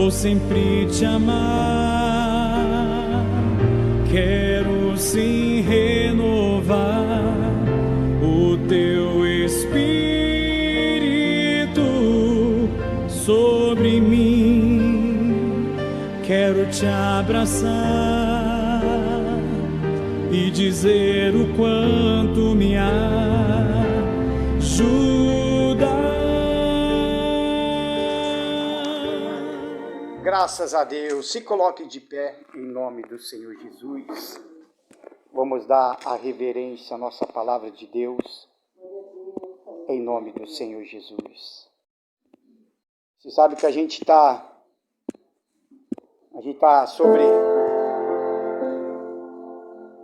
vou sempre te amar. Quero sim renovar o teu Espírito sobre mim. Quero te abraçar e dizer o quanto me ajuda. Graças a Deus. Se coloque de pé em nome do Senhor Jesus. Vamos dar a reverência à nossa palavra de Deus em nome do Senhor Jesus. Você sabe que a gente está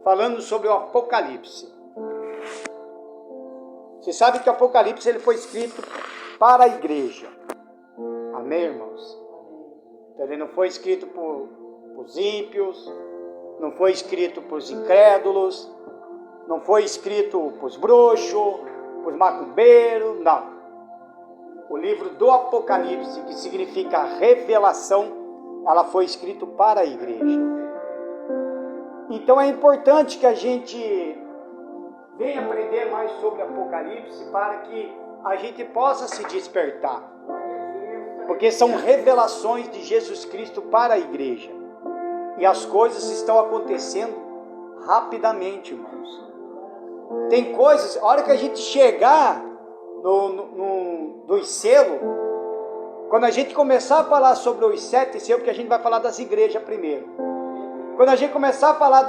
falando sobre o Apocalipse. Você sabe que o Apocalipse ele foi escrito para a igreja. Amém, irmãos? Então, ele não foi escrito por os ímpios, não foi escrito por os incrédulos, não foi escrito por os bruxos, por os macumbeiros, não. O livro do Apocalipse, que significa revelação, ela foi escrito para a igreja. Então é importante que a gente venha aprender mais sobre Apocalipse para que a gente possa se despertar. Porque são revelações de Jesus Cristo para a igreja. E as coisas estão acontecendo rapidamente, irmãos. Tem coisas, a hora que a gente chegar dos selos, quando a gente começar a falar sobre os 7 selos, porque a gente vai falar das igrejas primeiro. Quando a gente começar a falar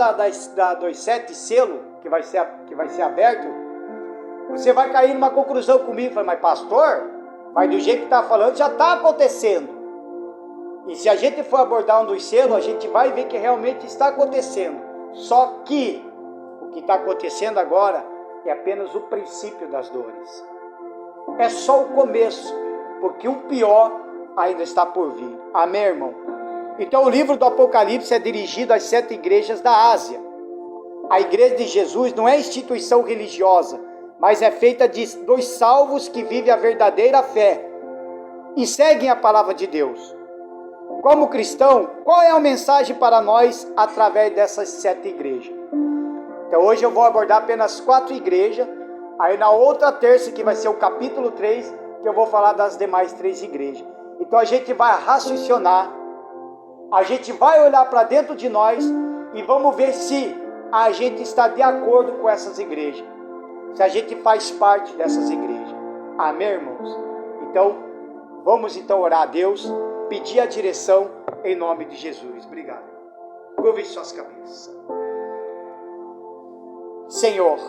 dos 7 selos, que vai ser aberto, você vai cair numa conclusão comigo, mas pastor, mas do jeito que está falando, já está acontecendo. E se a gente for abordar um dos selos, a gente vai ver que realmente está acontecendo. Só que o que está acontecendo agora é apenas o princípio das dores. É só o começo, porque o pior ainda está por vir. Amém, irmão? Então o livro do Apocalipse é dirigido às 7 igrejas da Ásia. A igreja de Jesus não é instituição religiosa, mas é feita dos salvos que vivem a verdadeira fé e seguem a palavra de Deus. Como cristão, qual é a mensagem para nós através dessas 7 igrejas? Então hoje eu vou abordar apenas 4 igrejas, aí na outra terça, que vai ser o capítulo 3, que eu vou falar das demais 3 igrejas. Então a gente vai raciocinar, a gente vai olhar para dentro de nós e vamos ver se a gente está de acordo com essas igrejas. Se a gente faz parte dessas igrejas. Amém, irmãos? Então, vamos orar a Deus, pedir a direção em nome de Jesus. Obrigado. Curve suas cabeças. Senhor,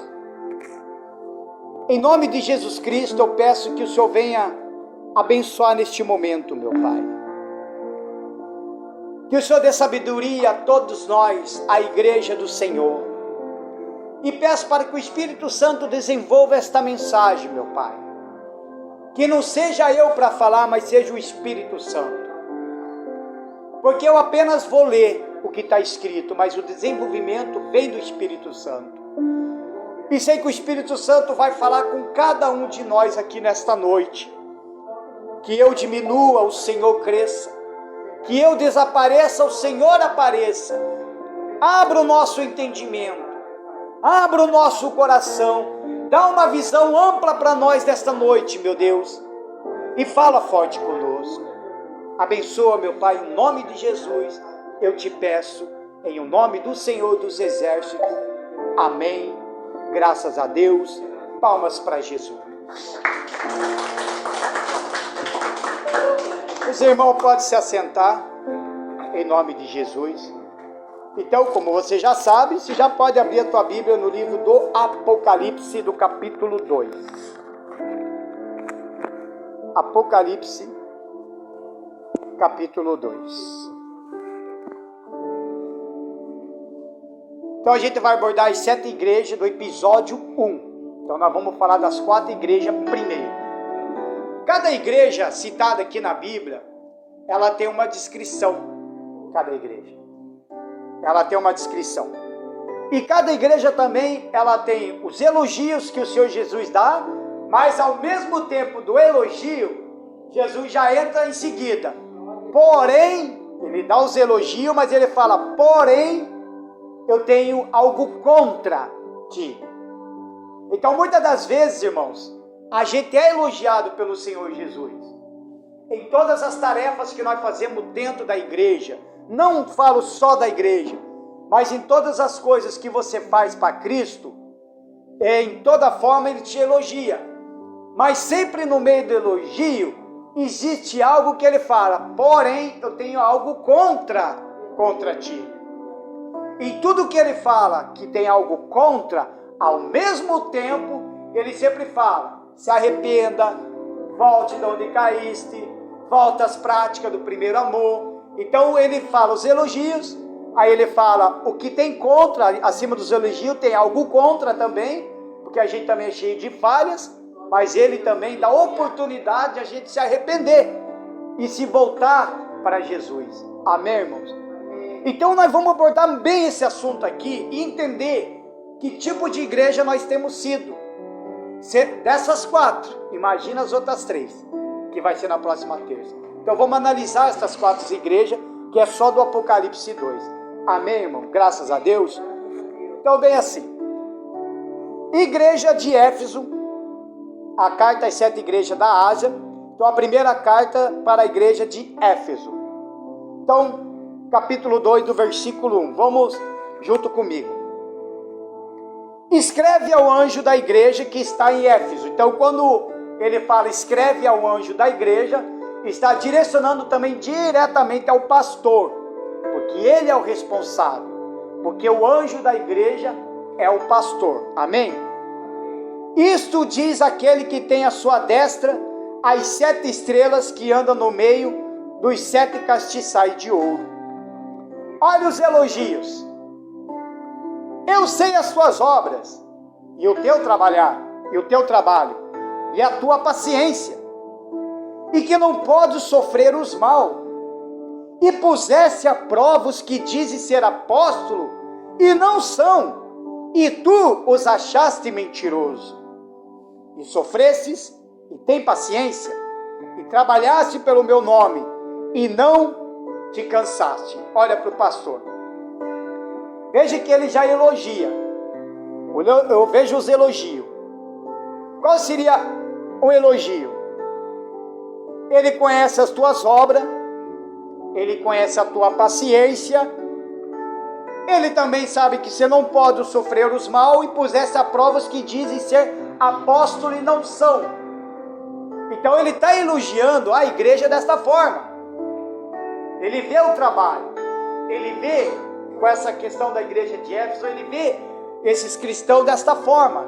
em nome de Jesus Cristo, eu peço que o Senhor venha abençoar neste momento, meu Pai. Que o Senhor dê sabedoria a todos nós, a igreja do Senhor. E peço para que o Espírito Santo desenvolva esta mensagem, meu Pai. Que não seja eu para falar, mas seja o Espírito Santo. Porque eu apenas vou ler o que está escrito, mas o desenvolvimento vem do Espírito Santo. E sei que o Espírito Santo vai falar com cada um de nós aqui nesta noite. Que eu diminua, o Senhor cresça. Que eu desapareça, o Senhor apareça. Abra o nosso entendimento. Abra o nosso coração, dá uma visão ampla para nós desta noite, meu Deus, e fala forte conosco. Abençoa, meu Pai, em nome de Jesus, eu te peço, em nome do Senhor dos Exércitos. Amém. Graças a Deus. Palmas para Jesus. Os irmãos podem se assentar, em nome de Jesus. Então, como você já sabe, você já pode abrir a tua Bíblia no livro do Apocalipse, do capítulo 2. Apocalipse, capítulo 2. Então, a gente vai abordar as 7 igrejas do episódio 1. Então, nós vamos falar das 4 igrejas primeiro. Cada igreja citada aqui na Bíblia, ela tem uma descrição. Cada igreja. Ela tem uma descrição. E cada igreja também, ela tem os elogios que o Senhor Jesus dá, mas ao mesmo tempo do elogio, Jesus já entra em seguida Porém, ele dá os elogios, mas ele fala, porém, eu tenho algo contra ti. Então, muitas das vezes, irmãos, a gente é elogiado pelo Senhor Jesus. Em todas as tarefas que nós fazemos dentro da igreja, não falo só da igreja, mas em todas as coisas que você faz para Cristo, em toda forma ele te elogia. Mas sempre no meio do elogio, existe algo que ele fala, porém eu tenho algo contra ti. E tudo que ele fala que tem algo contra, ao mesmo tempo, ele sempre fala, se arrependa, volte de onde caíste, volta às práticas do primeiro amor. Então ele fala os elogios, aí ele fala o que tem contra, acima dos elogios tem algo contra também, porque a gente também é cheio de falhas, mas ele também dá oportunidade de a gente se arrepender e se voltar para Jesus. Amém, irmãos? Então nós vamos abordar bem esse assunto aqui e entender que tipo de igreja nós temos sido. Dessas 4, imagina as outras 3, que vai ser na próxima terça. Então vamos analisar essas 4 igrejas, que é só do Apocalipse 2. Amém, irmão? Graças a Deus. Então bem assim, igreja de Éfeso, a carta às 7 igrejas da Ásia. Então a primeira carta para a igreja de Éfeso. Então, capítulo 2 do versículo 1, vamos junto comigo. Escreve ao anjo da igreja que está em Éfeso. Então quando ele fala escreve ao anjo da igreja, está direcionando também diretamente ao pastor, porque ele é o responsável, porque o anjo da igreja é o pastor. Amém? Isto diz aquele que tem à sua destra as 7 estrelas que andam no meio dos 7 castiçais de ouro. Olha os elogios. Eu sei as tuas obras, e o teu trabalhar, e o teu trabalho, e a tua paciência, e que não podes sofrer os mal, e puseste a prova os que dizem ser apóstolo, e não são, e tu os achaste mentiroso, e sofrestes, e tem paciência, e trabalhaste pelo meu nome, e não te cansaste. Olha para o pastor. Veja que ele já elogia. Eu vejo os elogios. Qual seria o elogio? Ele conhece as tuas obras, ele conhece a tua paciência, ele também sabe que você não pode sofrer os mal e pusesse a prova os que dizem ser apóstolo e não são. Então ele está elogiando a igreja desta forma. Ele vê o trabalho, ele vê, com essa questão da igreja de Éfeso, ele vê esses cristãos desta forma.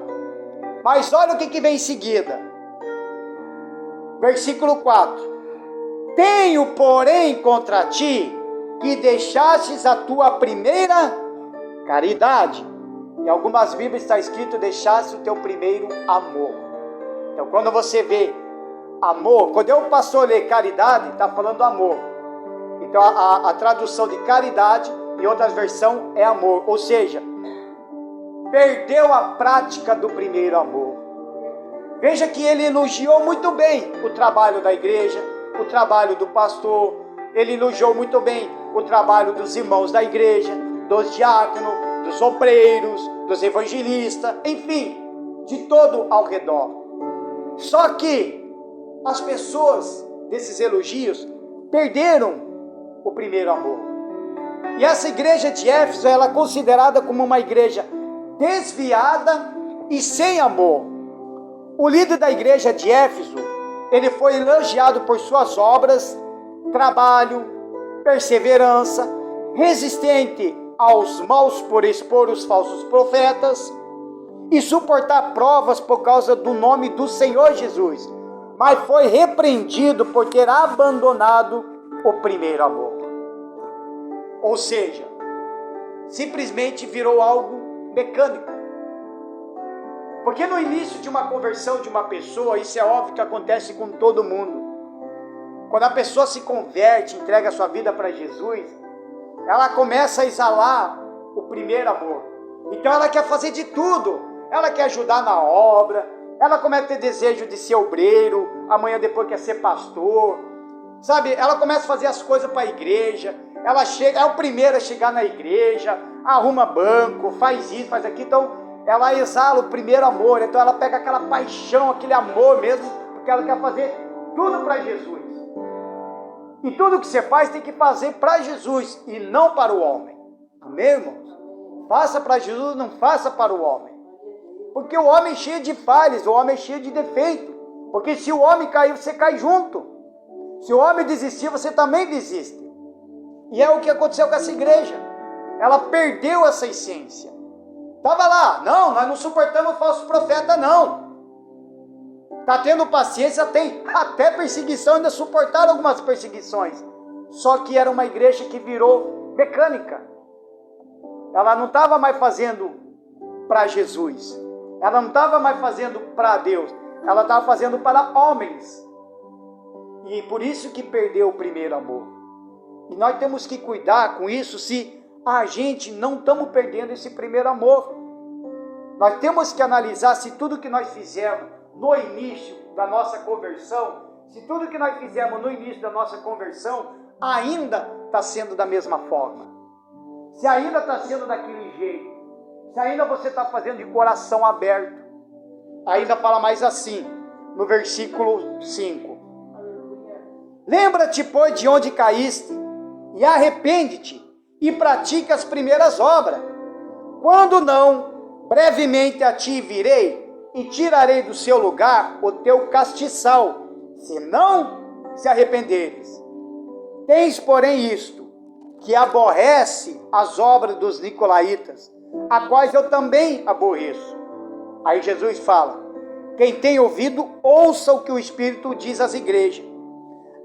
Mas olha o que vem em seguida. Versículo 4. Tenho, porém, contra ti, que deixastes a tua primeira caridade. Em algumas Bíblias está escrito, deixaste o teu primeiro amor. Então, quando você vê amor, quando o pastor lê caridade, está falando amor. Então a tradução de caridade em outras versões é amor, ou seja, perdeu a prática do primeiro amor. Veja que ele elogiou muito bem o trabalho da igreja, o trabalho do pastor, ele elogiou muito bem o trabalho dos irmãos da igreja, dos diáconos, dos obreiros, dos evangelistas, enfim, de todo ao redor. Só que as pessoas desses elogios perderam o primeiro amor. E essa igreja de Éfeso, ela é considerada como uma igreja desviada e sem amor. O líder da igreja de Éfeso, ele foi elogiado por suas obras, trabalho, perseverança, resistente aos maus por expor os falsos profetas e suportar provas por causa do nome do Senhor Jesus, mas foi repreendido por ter abandonado o primeiro amor. Ou seja, simplesmente virou algo mecânico. Porque no início de uma conversão de uma pessoa, isso é óbvio que acontece com todo mundo. Quando a pessoa se converte, entrega a sua vida para Jesus, ela começa a exalar o primeiro amor. Então ela quer fazer de tudo. Ela quer ajudar na obra, ela começa a ter desejo de ser obreiro, amanhã depois quer ser pastor. Sabe, ela começa a fazer as coisas para a igreja, ela chega, é o primeiro a chegar na igreja, arruma banco, faz isso, faz aquilo, então ela exala o primeiro amor, então ela pega aquela paixão, aquele amor mesmo, porque ela quer fazer tudo para Jesus. E tudo que você faz tem que fazer para Jesus e não para o homem. Amém, irmãos? Faça para Jesus, não faça para o homem. Porque o homem é cheio de falhas, o homem é cheio de defeito. Porque se o homem cair, você cai junto. Se o homem desistir, você também desiste. E é o que aconteceu com essa igreja. Ela perdeu essa essência. Estava lá, não, nós não suportamos falso profeta, não. Está tendo paciência, tem até perseguição, ainda suportaram algumas perseguições. Só que era uma igreja que virou mecânica. Ela não estava mais fazendo para Jesus. Ela não estava mais fazendo para Deus. Ela estava fazendo para homens. E por isso que perdeu o primeiro amor. E nós temos que cuidar com isso se a gente não estamos perdendo esse primeiro amor. Nós temos que analisar se tudo que nós fizemos no início da nossa conversão, se tudo que nós fizemos no início da nossa conversão ainda está sendo da mesma forma. Se ainda está sendo daquele jeito, se ainda você está fazendo de coração aberto. Ainda fala mais assim, no versículo 5. Lembra-te, pois, de onde caíste, e arrepende-te, e pratica as primeiras obras. Quando não, brevemente a ti virei, e tirarei do seu lugar o teu castiçal, se não se arrependeres. Tens, porém, isto, que aborrece as obras dos nicolaítas, a quais eu também aborreço. Aí Jesus fala, quem tem ouvido, ouça o que o Espírito diz às igrejas.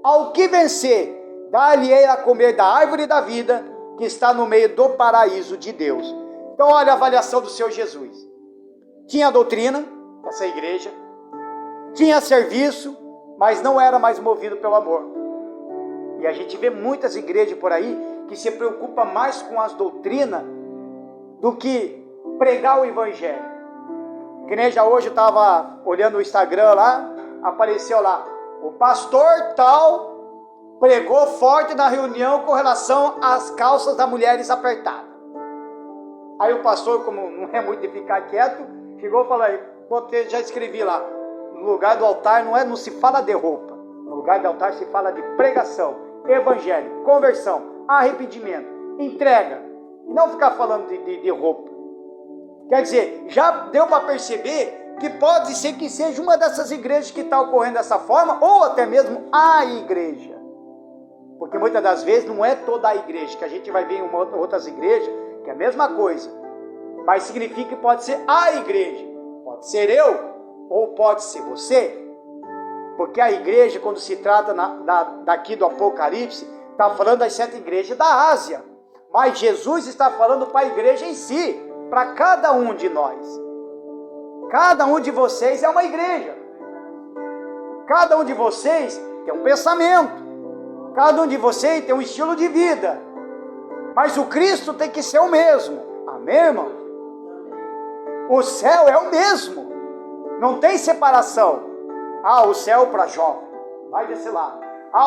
Ao que vencer, dar-lhe-ei a comer da árvore da vida, que está no meio do paraíso de Deus. Então olha a avaliação do Senhor Jesus. Tinha doutrina, essa igreja, tinha serviço, mas não era mais movido pelo amor. E a gente vê muitas igrejas por aí que se preocupam mais com as doutrinas do que pregar o evangelho. Que nem já hoje eu estava olhando o Instagram lá, apareceu lá, o pastor tal pregou forte na reunião com relação às calças das mulheres apertadas. Aí o pastor, como não é muito de ficar quieto, chegou e falou, já escrevi lá, no lugar do altar não se fala de roupa, no lugar do altar se fala de pregação, evangelho, conversão, arrependimento, entrega, e não ficar falando de roupa. Quer dizer, já deu para perceber que pode ser que seja uma dessas igrejas que está ocorrendo dessa forma, ou até mesmo a igreja. Porque muitas das vezes não é toda a igreja, que a gente vai ver em outras igrejas, que é a mesma coisa, mas significa que pode ser a igreja, pode ser eu, ou pode ser você, porque a igreja, quando se trata daqui do Apocalipse, está falando das 7 igrejas da Ásia, mas Jesus está falando para a igreja em si, para cada um de nós. Cada um de vocês é uma igreja, cada um de vocês tem um pensamento, cada um de vocês tem um estilo de vida, mas o Cristo tem que ser o mesmo, amém, irmão? O céu é o mesmo, não tem separação. O céu é para jovem, vai desse lado.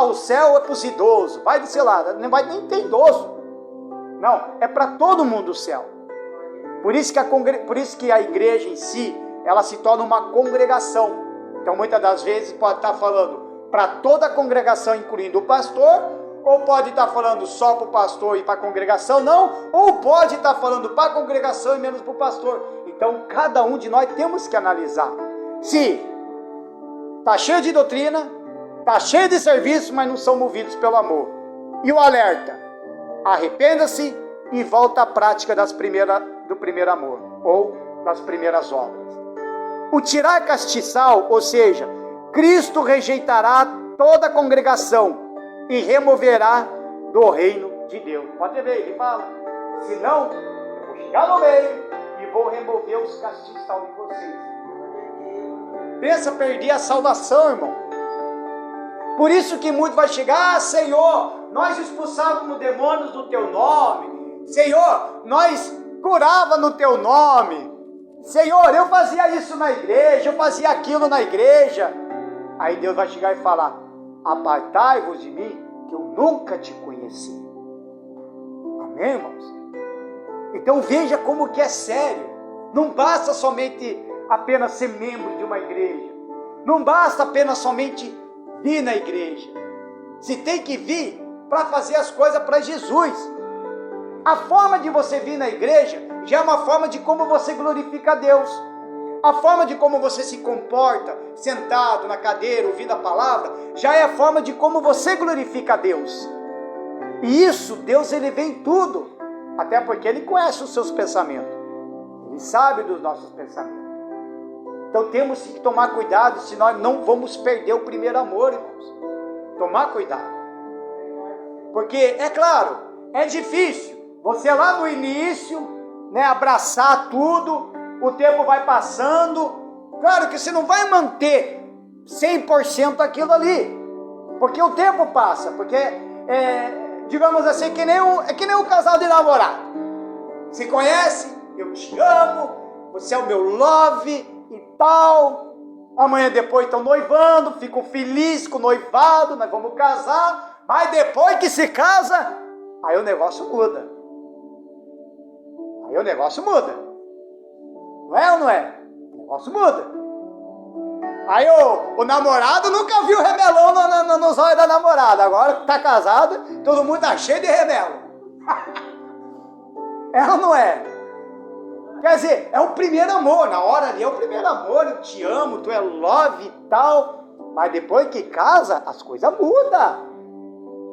O céu é para os idosos, vai desse lado. Não vai nem ter idoso, não, é para todo mundo o céu. Por isso que a igreja em si, ela se torna uma congregação. Então muitas das vezes pode estar falando para toda a congregação, incluindo o pastor, ou pode estar falando só para o pastor e para a congregação, não, ou pode estar falando para a congregação e menos para o pastor. Então cada um de nós temos que analisar se está cheio de doutrina, está cheio de serviço, mas não são movidos pelo amor. E o alerta, arrependa-se e volta à prática do primeiro amor, ou das primeiras obras. O tirar castiçal, ou seja, Cristo rejeitará toda a congregação e removerá do reino de Deus. Pode ver, ele fala, senão eu vou chegar no meio e vou remover os castiçal de vocês. Pensa perder a salvação, irmão. Por isso que muito vai chegar, Senhor, nós expulsávamos demônios no teu nome, Senhor, nós curava no teu nome, Senhor, eu fazia isso na igreja, eu fazia aquilo na igreja. Aí Deus vai chegar e falar, apartai-vos de mim, que eu nunca te conheci. Amém, irmãos? Então veja como que é sério. Não basta somente apenas ser membro de uma igreja. Não basta apenas somente vir na igreja. Se tem que vir para fazer as coisas para Jesus. A forma de você vir na igreja já é uma forma de como você glorifica a Deus. A forma de como você se comporta, sentado na cadeira, ouvindo a palavra, já é a forma de como você glorifica a Deus. E isso, Deus, ele vê em tudo. Até porque ele conhece os seus pensamentos. Ele sabe dos nossos pensamentos. Então temos que tomar cuidado, senão não vamos perder o primeiro amor, irmãos. Tomar cuidado. Porque, é claro, é difícil. Você lá no início, né, abraçar tudo, o tempo vai passando. Claro que você não vai manter 100% aquilo ali. Porque o tempo passa. Porque, digamos assim, é que nem um casal de namorado. Se conhece, eu te amo, você é o meu love e tal. Amanhã depois estão noivando, ficam felizes com o noivado, nós vamos casar. Mas depois que se casa, aí o negócio muda. Aí o negócio muda. Não é ou não é? O negócio muda. Aí o namorado nunca viu remelão nos olhos da namorada. Agora que está casado, todo mundo está cheio de remelo. É ou não é? Quer dizer, é o primeiro amor. Na hora ali é o primeiro amor. Eu te amo, tu é love e tal. Mas depois que casa, as coisas mudam.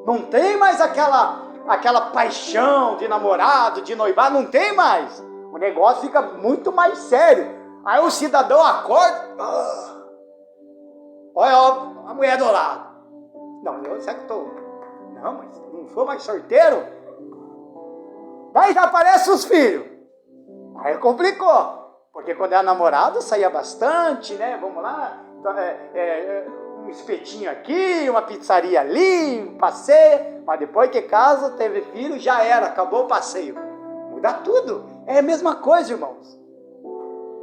Não tem mais aquela paixão de namorado, de noivado. Não tem mais. O negócio fica muito mais sério. Aí o cidadão acorda. Olha a mulher do lado. Não, eu sei que estou. Não, mas não sou mais sorteiro. Daí já aparecem os filhos. Aí complicou. Porque quando era namorado saía bastante, né? Vamos lá. Um espetinho aqui, uma pizzaria ali, um passeio. Mas depois que casa, teve filho, já era, acabou o passeio. Muda tudo. É a mesma coisa, irmãos.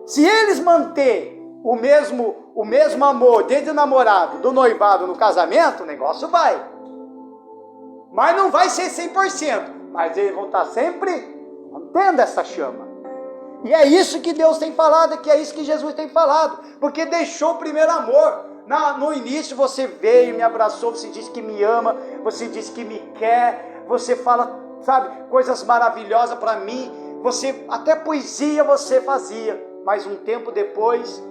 Se eles manterem o mesmo amor desde o namorado, do noivado, no casamento, o negócio vai. Mas não vai ser 100%. Mas eles vão estar sempre mantendo essa chama. E é isso que Deus tem falado, que é isso que Jesus tem falado. Porque deixou o primeiro amor. No início você veio, me abraçou, você disse que me ama, você disse que me quer, você fala, sabe, coisas maravilhosas para mim. Você, até poesia você fazia. Mas um tempo depois,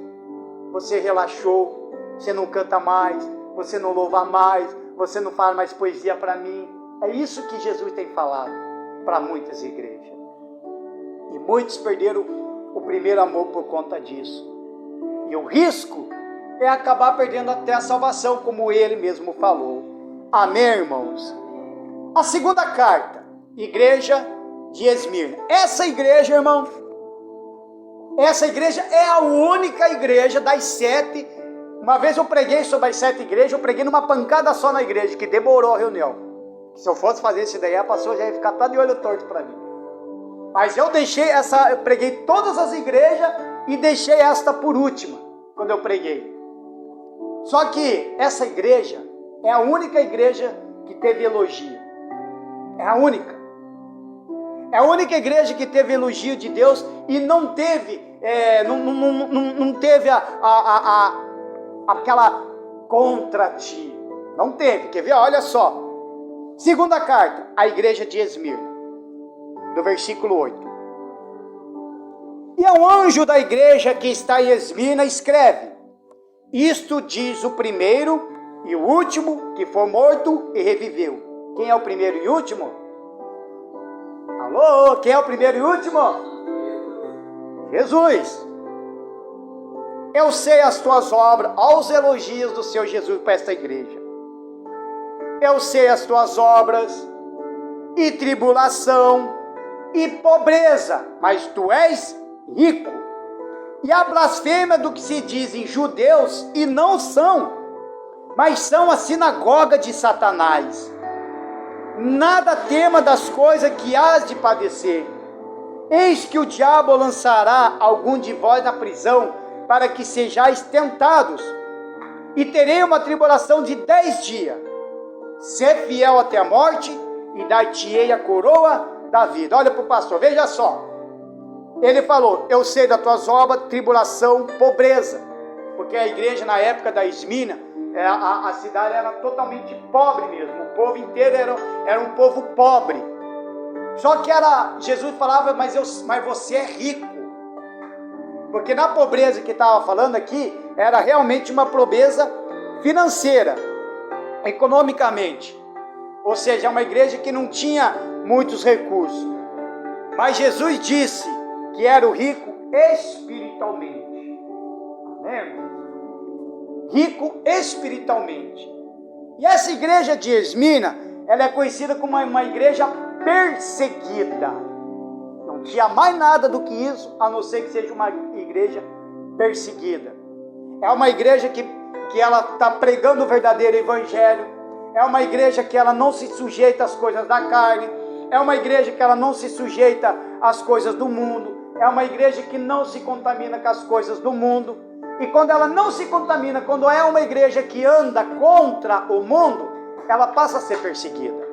você relaxou, você não canta mais, você não louva mais, você não fala mais poesia para mim. É isso que Jesus tem falado para muitas igrejas. E muitos perderam o primeiro amor por conta disso. E o risco é acabar perdendo até a salvação, como ele mesmo falou. Amém, irmãos? A segunda carta, igreja de Esmirna. Essa igreja, irmão, essa igreja é a única igreja das 7. Uma vez eu preguei sobre as 7 igrejas, eu preguei numa pancada só na igreja, que demorou a reunião. Se eu fosse fazer isso daí, a pastora já ia ficar toda de olho torto para mim. Mas eu preguei todas as igrejas e deixei esta por última, quando eu preguei. Só que essa igreja é a única igreja que teve elogio. É a única. É a única igreja que teve elogio de Deus e não teve, não teve aquela contra ti. Não teve. Quer ver? Olha só. Segunda carta, a igreja de Esmirna, do versículo 8. E ao anjo da igreja que está em Esmirna escreve: isto diz o primeiro e o último que foi morto e reviveu. Quem é o primeiro e último? Alô, quem é o primeiro e último? Jesus. Eu sei as tuas obras, aos elogios do Senhor Jesus para esta igreja. Eu sei as tuas obras, e tribulação, e pobreza, mas tu és rico. E a blasfêmia do que se dizem judeus, e não são, mas são a sinagoga de Satanás. Nada tema das coisas que hás de padecer. Eis que o diabo lançará algum de vós na prisão, para que sejais tentados, e terei uma tribulação de 10 dias. Ser fiel até a morte, e dar-te-ei a coroa da vida. Olha para o pastor, veja só. Ele falou, eu sei das tuas obras, tribulação, pobreza. Porque a igreja na época da Esmina, a cidade era totalmente pobre mesmo. O povo inteiro era um povo pobre. Só que Jesus falava, mas você é rico. Porque na pobreza que estava falando aqui, era realmente uma pobreza financeira, economicamente. Ou seja, é uma igreja que não tinha muitos recursos. Mas Jesus disse que era o rico espiritualmente. Amém? Rico espiritualmente. E essa igreja de Esmina, ela é conhecida como uma igreja perseguida. Não tinha mais nada do que isso, a não ser que seja uma igreja perseguida. É uma igreja que ela está pregando o verdadeiro evangelho. É uma igreja que ela não se sujeita às coisas da carne. É uma igreja que ela não se sujeita às coisas do mundo. É uma igreja que não se contamina com as coisas do mundo. E quando ela não se contamina, quando é uma igreja que anda contra o mundo, ela passa a ser perseguida.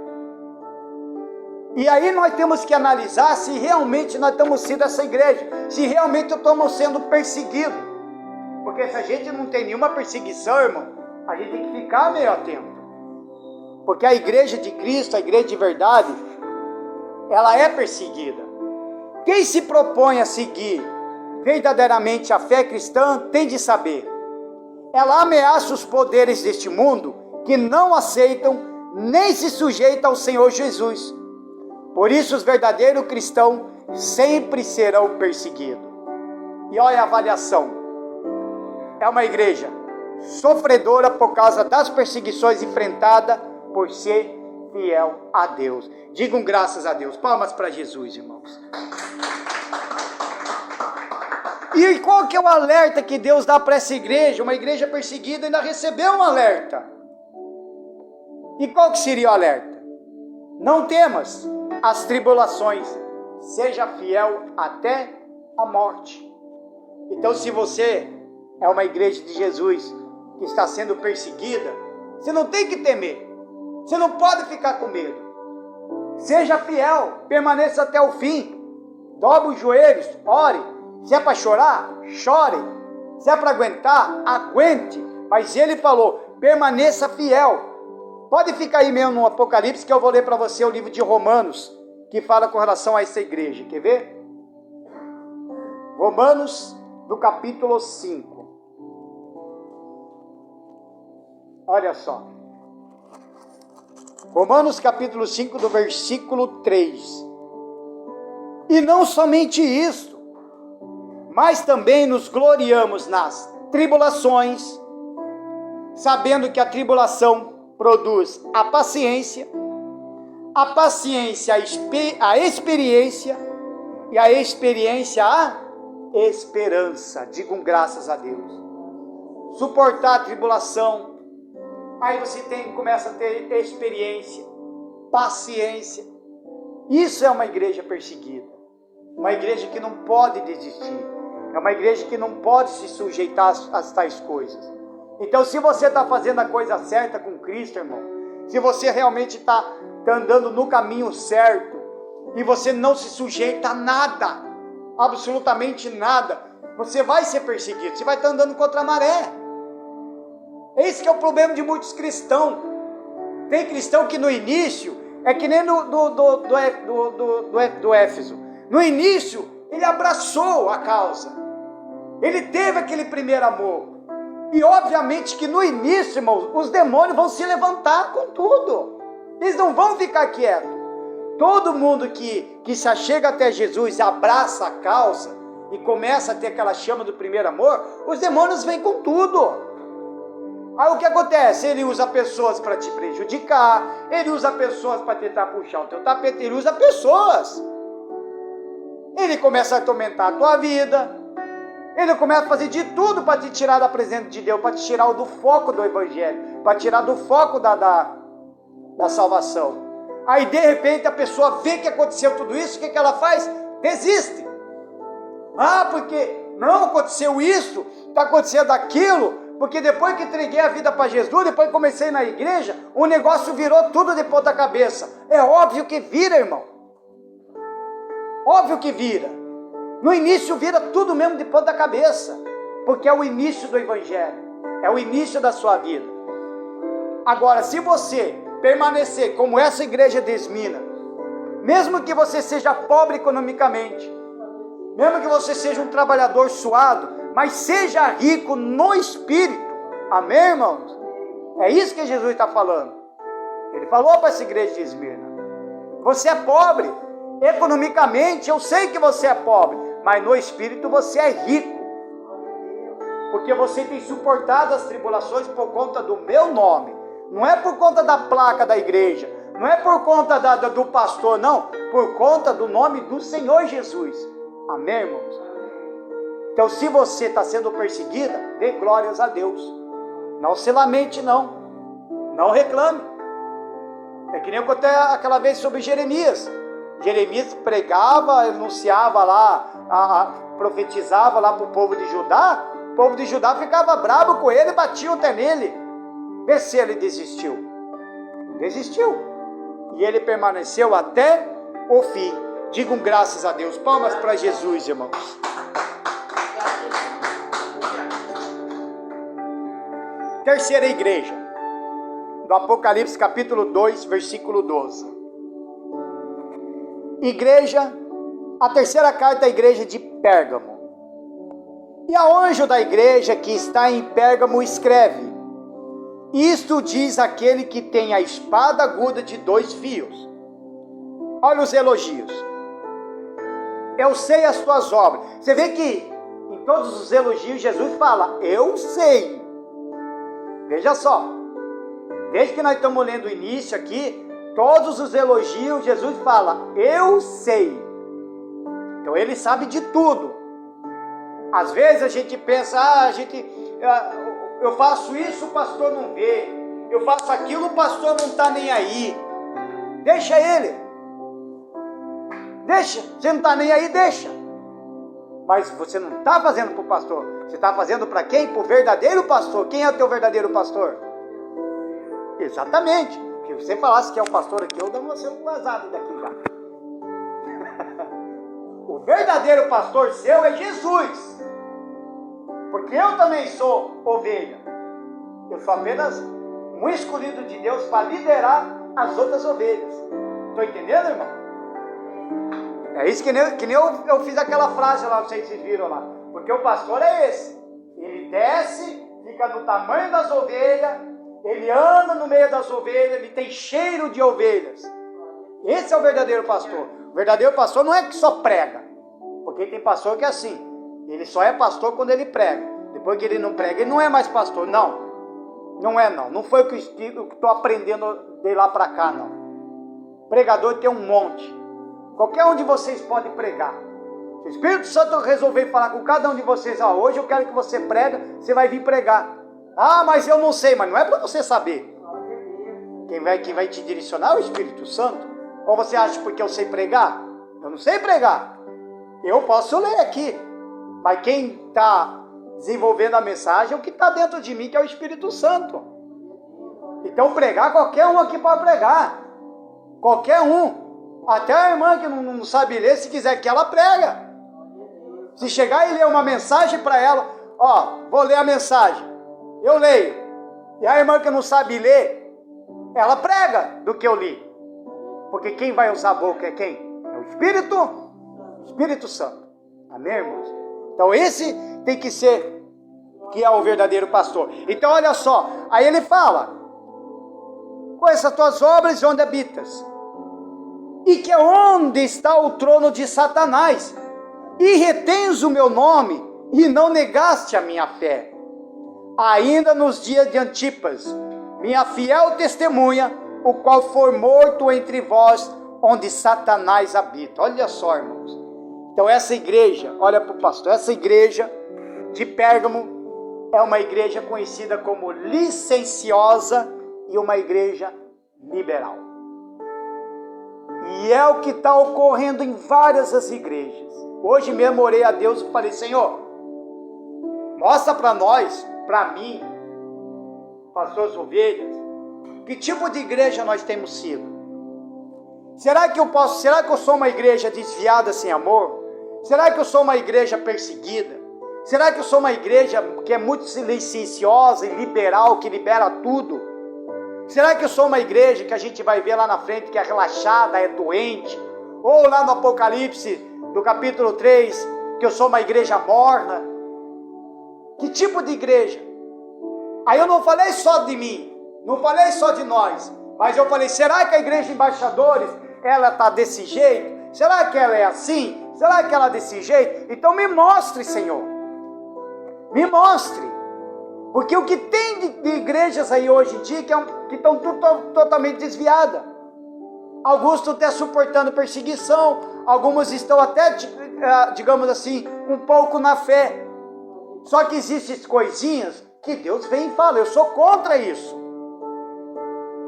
E aí nós temos que analisar se realmente nós estamos sendo essa igreja, se realmente estamos sendo perseguidos. Porque se a gente não tem nenhuma perseguição, irmão, a gente tem que ficar meio atento. Porque a igreja de Cristo, a igreja de verdade, ela é perseguida. Quem se propõe a seguir verdadeiramente a fé cristã tem de saber. Ela ameaça os poderes deste mundo que não aceitam nem se sujeitam ao Senhor Jesus. Por isso os verdadeiros cristãos sempre serão perseguidos. E olha a avaliação. É uma igreja sofredora por causa das perseguições enfrentadas por ser fiel a Deus. Digam graças a Deus. Palmas para Jesus, irmãos. E qual que é o alerta que Deus dá para essa igreja? Uma igreja perseguida ainda recebeu um alerta. E qual que seria o alerta? Não temas as tribulações, seja fiel até a morte. Então, se você é uma igreja de Jesus que está sendo perseguida, você não tem que temer, você não pode ficar com medo. Seja fiel, permaneça até o fim, dobre os joelhos, ore. Se é para chorar, chore. Se é para aguentar, aguente. Mas ele falou, permaneça fiel. Pode ficar aí mesmo no Apocalipse, que eu vou ler para você o livro de Romanos, que fala com relação a essa igreja. Quer ver? Romanos, do capítulo 5. Olha só. Romanos, capítulo 5, do versículo 3. E não somente isso, mas também nos gloriamos nas tribulações, sabendo que a tribulação produz a paciência a experiência, e a experiência a esperança. Digam graças a Deus. Suportar a tribulação, aí você começa a ter experiência, paciência. Isso é uma igreja perseguida, uma igreja que não pode desistir, é uma igreja que não pode se sujeitar às tais coisas. Então, se você está fazendo a coisa certa com Cristo, irmão, se você realmente está andando no caminho certo, e você não se sujeita a nada, absolutamente nada, você vai ser perseguido, você vai estar andando contra a maré. Esse que é o problema de muitos cristãos. Tem cristão que no início, é que nem do Éfeso, no início ele abraçou a causa, ele teve aquele primeiro amor. E obviamente que no início, irmãos, os demônios vão se levantar com tudo. Eles não vão ficar quietos. Todo mundo que se achega até Jesus, abraça a causa e começa a ter aquela chama do primeiro amor, os demônios vêm com tudo. Aí o que acontece? Ele usa pessoas para te prejudicar, ele usa pessoas para tentar puxar o teu tapete, ele usa pessoas. Ele começa a atormentar a tua vida. Ele começa a fazer de tudo para te tirar da presença de Deus, para te tirar do foco do Evangelho, para tirar do foco da salvação. Aí de repente a pessoa vê que aconteceu tudo isso, o que ela faz? Desiste. Ah, porque não aconteceu isso, está acontecendo aquilo, Porque depois que entreguei a vida para Jesus, depois comecei na igreja, o negócio virou tudo de ponta cabeça. É óbvio que vira, irmão. Óbvio que vira. No início vira tudo mesmo de ponta cabeça. Porque é o início do evangelho. É o início da sua vida. Agora, se você permanecer como essa igreja de Esmina, mesmo que você seja pobre economicamente, mesmo que você seja um trabalhador suado, mas seja rico no espírito, amém, irmãos? É isso que Jesus está falando. Ele falou para essa igreja de Esmirna: você é pobre economicamente, eu sei que você é pobre, mas no espírito você é rico, porque você tem suportado as tribulações por conta do meu nome. Não é por conta da placa da igreja, não é por conta do pastor, não, por conta do nome do Senhor Jesus. Amém, irmãos? Então, se você está sendo perseguida, dê glórias a Deus. Não se lamente, não. Não reclame. É que nem eu contei aquela vez sobre Jeremias. Jeremias pregava, anunciava lá, profetizava lá para o povo de Judá. O povo de Judá ficava bravo com ele, batia até nele. Vê se ele desistiu. Desistiu. E ele permaneceu até o fim. Digam graças a Deus. Palmas para Jesus, irmãos. Terceira igreja, do Apocalipse capítulo 2, versículo 12. Igreja, a terceira carta à igreja de Pérgamo. E ao anjo da igreja que está em Pérgamo escreve: isto diz aquele que tem a espada aguda de 2 fios. Olha os elogios. Eu sei as tuas obras. Você vê que em todos os elogios Jesus fala: eu sei. Veja só, desde que nós estamos lendo o início aqui, todos os elogios, Jesus fala: eu sei. Então ele sabe de tudo. Às vezes a gente pensa: eu faço isso, o pastor não vê. Eu faço aquilo, o pastor não está nem aí. Deixa ele. Deixa. Você não está nem aí, deixa. Mas você não está fazendo para o pastor. Você está fazendo para quem? Para o verdadeiro pastor. Quem é o teu verdadeiro pastor? Exatamente. Se você falasse que é o pastor aqui, eu dava você um vazado daqui já. O verdadeiro pastor seu é Jesus. Porque eu também sou ovelha. Eu sou apenas um escolhido de Deus para liderar as outras ovelhas. Estou entendendo, irmão? É isso que nem eu fiz aquela frase lá, vocês viram lá. Porque o pastor é esse. Ele desce, fica do tamanho das ovelhas, ele anda no meio das ovelhas, ele tem cheiro de ovelhas. Esse é o verdadeiro pastor. O verdadeiro pastor não é que só prega. Porque tem pastor que é assim. Ele só é pastor quando ele prega. Depois que ele não prega, ele não é mais pastor. Não. Não é não. Não foi o que estou aprendendo de lá para cá, não. Pregador tem um monte. Qualquer um de vocês pode pregar. Se o Espírito Santo resolver falar com cada um de vocês: hoje eu quero que você prega, você vai vir pregar. Mas eu não sei. Mas não é para você saber. Quem vai te direcionar é o Espírito Santo. Ou você acha porque eu sei pregar? Eu não sei pregar. Eu posso ler aqui. Mas quem está desenvolvendo a mensagem é o que está dentro de mim, que é o Espírito Santo. Então pregar, qualquer um aqui pode pregar. Qualquer um. Até a irmã que não sabe ler, se quiser que ela prega. Se chegar e ler uma mensagem para ela: vou ler a mensagem. Eu leio. E a irmã que não sabe ler, ela prega do que eu li. Porque quem vai usar a boca é quem? É o Espírito Santo. Amém, irmãos? Então esse tem que ser, que é o verdadeiro pastor. Então olha só, aí ele fala: conheça as tuas obras e onde habitas, e que é onde está o trono de Satanás, e retens o meu nome, e não negaste a minha fé, ainda nos dias de Antipas, minha fiel testemunha, o qual foi morto entre vós, onde Satanás habita. Olha só, irmãos. Então essa igreja, olha para o pastor, essa igreja de Pérgamo é uma igreja conhecida como licenciosa e uma igreja liberal. E é o que está ocorrendo em várias das igrejas. Hoje mesmo orei a Deus e falei: Senhor, mostra para nós para mim, para as suas ovelhas, que tipo de igreja nós temos sido? Será que eu sou uma igreja desviada sem amor? Será que eu sou uma igreja perseguida? Será que eu sou uma igreja que é muito silenciosa e liberal, que libera tudo? Será que eu sou uma igreja que a gente vai ver lá na frente que é relaxada, é doente? Ou lá no Apocalipse, do capítulo 3, que eu sou uma igreja morna? Que tipo de igreja? Aí eu não falei só de mim, não falei só de nós, mas eu falei, será que a igreja de embaixadores, ela está desse jeito? Será que ela é assim? Será que ela é desse jeito? Então me mostre, Senhor. Me mostre. Porque o que tem de igrejas aí hoje em dia que estão totalmente desviadas. Alguns estão até suportando perseguição, algumas estão até, digamos assim, um pouco na fé. Só que existem coisinhas que Deus vem e fala, eu sou contra isso.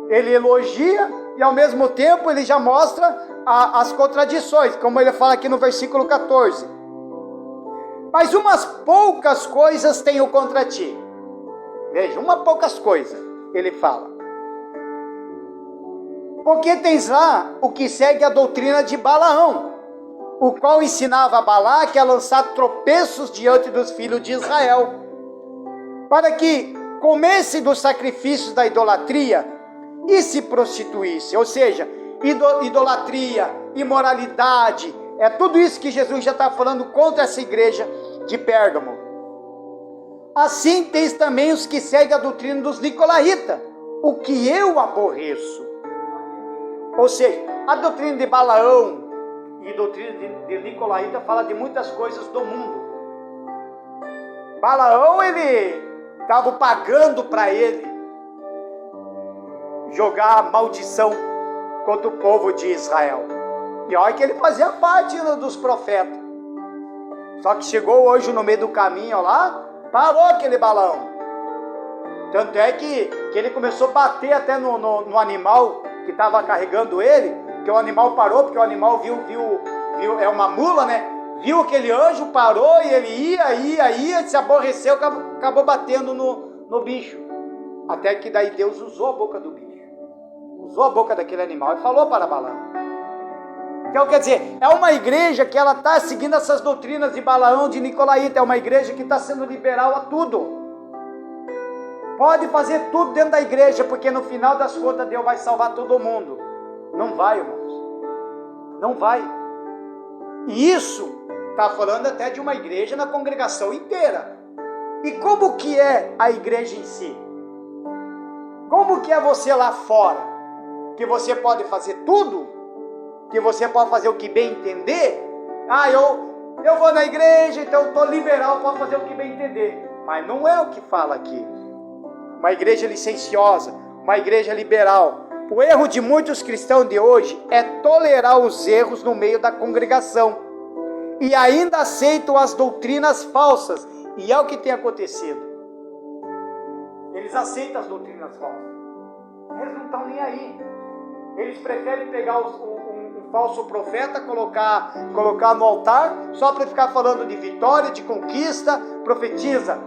Ele elogia e ao mesmo tempo ele já mostra as contradições, como ele fala aqui no versículo 14. Mas umas poucas coisas tenho contra ti. Veja, umas poucas coisas, ele fala. Porque tens lá o que segue a doutrina de Balaão, o qual ensinava a Balaque a lançar tropeços diante dos filhos de Israel, para que comesse dos sacrifícios da idolatria e se prostituísse. Ou seja, idolatria, imoralidade, é tudo isso que Jesus já está falando contra essa igreja de Pérgamo. Assim tens também os que seguem a doutrina dos nicolaítas, o que eu aborreço. Ou seja, a doutrina de Balaão e a doutrina de nicolaíta fala de muitas coisas do mundo. Balaão, ele estava pagando para ele jogar maldição contra o povo de Israel. E olha que ele fazia parte dos profetas. Só que chegou hoje no meio do caminho lá, parou aquele Balaão. Tanto é que ele começou a bater até no animal que estava carregando ele, que o animal parou, porque o animal viu, é uma mula, né? Viu aquele anjo, parou e ele ia, se aborreceu, acabou batendo no bicho. Até que daí Deus usou a boca do bicho, usou a boca daquele animal e falou para Balaão. Então quer dizer, é uma igreja que ela está seguindo essas doutrinas de Balaão, de nicolaíta, é uma igreja que está sendo liberal a tudo. Pode fazer tudo dentro da igreja, porque no final das contas Deus vai salvar todo mundo. Não vai, irmãos. Não vai. E isso está falando até de uma igreja na congregação inteira. E como que é a igreja em si? Como que é você lá fora? Que você pode fazer tudo? Que você pode fazer o que bem entender? Eu vou na igreja, então estou liberal, posso fazer o que bem entender. Mas não é o que fala aqui. Uma igreja licenciosa, uma igreja liberal. O erro de muitos cristãos de hoje é tolerar os erros no meio da congregação e ainda aceitam as doutrinas falsas, e é o que tem acontecido. Eles aceitam as doutrinas falsas, eles não estão nem aí. Eles preferem pegar um falso profeta, colocar no altar, só para ficar falando de vitória, de conquista, profetiza.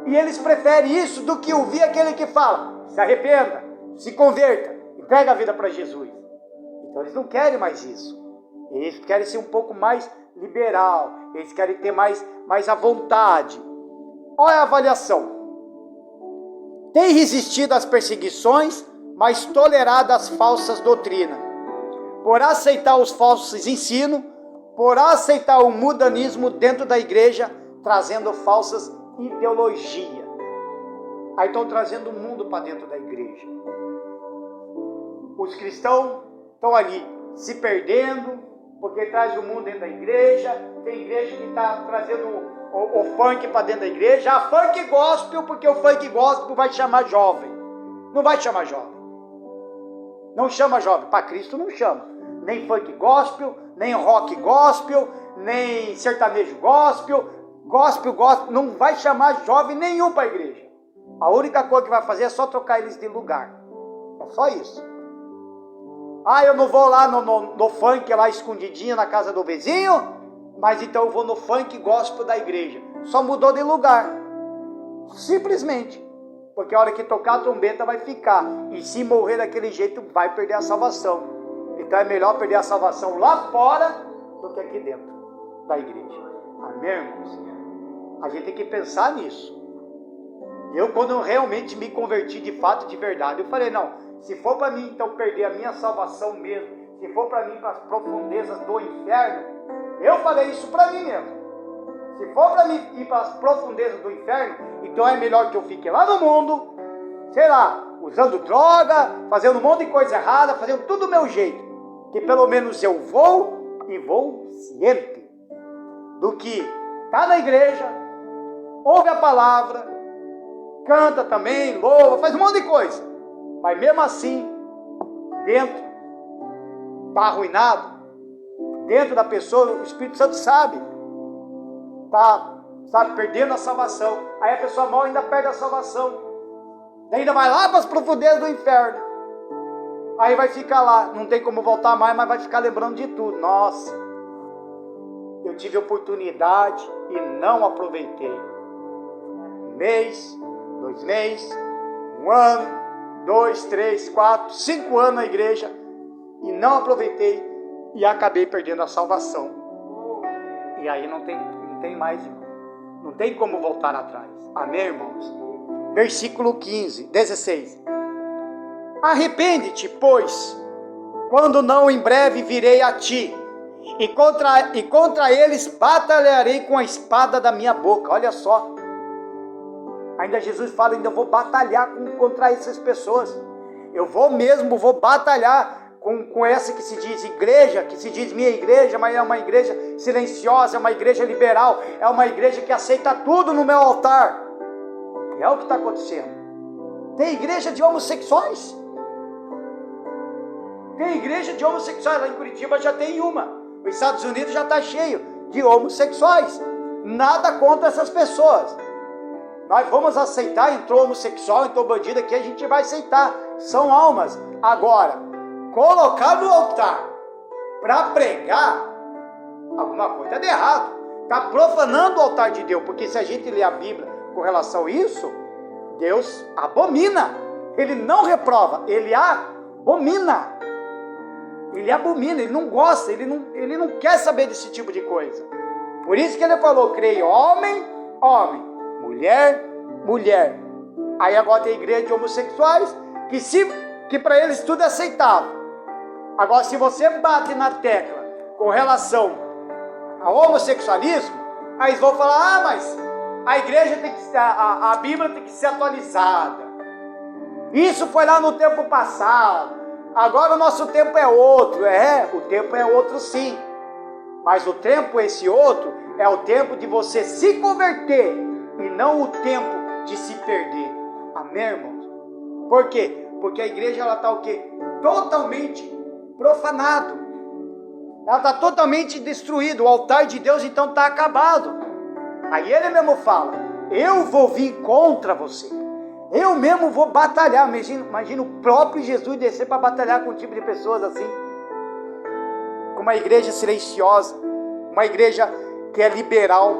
E eles preferem isso do que ouvir aquele que fala, se arrependa, se converta, entrega a vida para Jesus. Então eles não querem mais isso. Eles querem ser um pouco mais liberal, eles querem ter mais à vontade. Olha a avaliação. Tem resistido às perseguições, mas tolerado as falsas doutrinas. Por aceitar os falsos ensinos, por aceitar o mundanismo dentro da igreja, trazendo falsas ideologia. Aí estão trazendo o mundo para dentro da igreja. Os cristãos estão ali se perdendo, porque traz o mundo dentro da igreja. Tem igreja que está trazendo o funk para dentro da igreja. Funk gospel, porque o funk gospel vai chamar jovem. Não vai chamar jovem. Não chama jovem. Para Cristo não chama. Nem funk gospel, nem rock gospel, nem sertanejo gospel. Gospel, não vai chamar jovem nenhum para a igreja. A única coisa que vai fazer é só trocar eles de lugar. É só isso. Eu não vou lá no funk lá escondidinho na casa do vizinho, mas então eu vou no funk gospel da igreja. só mudou de lugar. Simplesmente. Porque a hora que tocar a trombeta vai ficar. E se morrer daquele jeito, vai perder a salvação. Então é melhor perder a salvação lá fora do que aqui dentro da igreja. Amém, irmãos? A gente tem que pensar nisso. Eu, quando eu realmente me converti de fato, de verdade, eu falei, não, se for para mim então perder a minha salvação mesmo, se for para mim para as profundezas do inferno, eu falei isso para mim mesmo. Se for para mim ir para as profundezas do inferno, então é melhor que eu fique lá no mundo, sei lá, usando droga, fazendo um monte de coisa errada, fazendo tudo do meu jeito, que pelo menos eu vou e vou ciente do que está na igreja, ouve a palavra, canta também, louva, faz um monte de coisa, mas mesmo assim, dentro, está arruinado, dentro da pessoa, o Espírito Santo sabe, sabe, perdendo a salvação. Aí a pessoa mal ainda perde a salvação, ainda vai lá para as profundezas do inferno, aí vai ficar lá, não tem como voltar mais, mas vai ficar lembrando de tudo. Nossa, eu tive oportunidade e não aproveitei. Um mês, 2 meses, 1 ano, 2, 3, 4, 5 anos na igreja e não aproveitei e acabei perdendo a salvação. E aí não tem mais, não tem como voltar atrás. Amém, irmãos? Versículo 16. Arrepende-te, pois, quando não em breve virei a ti, e contra eles batalharei com a espada da minha boca. Olha só, ainda Jesus fala, ainda vou batalhar contra essas pessoas. Eu vou batalhar com essa que se diz igreja, que se diz minha igreja, mas é uma igreja silenciosa, é uma igreja liberal, é uma igreja que aceita tudo no meu altar. E é o que está acontecendo. Tem igreja de homossexuais. Tem igreja de homossexuais, lá em Curitiba já tem uma. Os Estados Unidos já está cheio de homossexuais. Nada contra essas pessoas. Nós vamos aceitar, entrou homossexual, entrou bandido aqui, a gente vai aceitar. São almas. Agora, colocar no altar para pregar, alguma coisa é de errado. Está profanando o altar de Deus. Porque se a gente ler a Bíblia com relação a isso, Deus abomina. Ele não reprova, ele abomina. Ele abomina, ele não gosta, ele não quer saber desse tipo de coisa. Por isso que ele falou, creio homem, homem, mulher, mulher. Aí agora tem igreja de homossexuais, que para eles tudo é aceitável. Agora se você bate na tecla com relação ao homossexualismo, aí eles vão falar, mas a igreja tem que a Bíblia tem que ser atualizada. Isso foi lá no tempo passado. Agora o nosso tempo é outro. O tempo é outro sim. Mas o tempo esse outro é o tempo de você se converter e não o tempo de se perder. Amém, irmãos? Por quê? Porque a igreja ela está o quê? Totalmente profanado. Ela está totalmente destruída. O altar de Deus então está acabado. Aí ele mesmo fala, eu vou vir contra você. Eu mesmo vou batalhar. Imagina o próprio Jesus descer para batalhar com um tipo de pessoas assim. Com uma igreja silenciosa. Uma igreja que é liberal.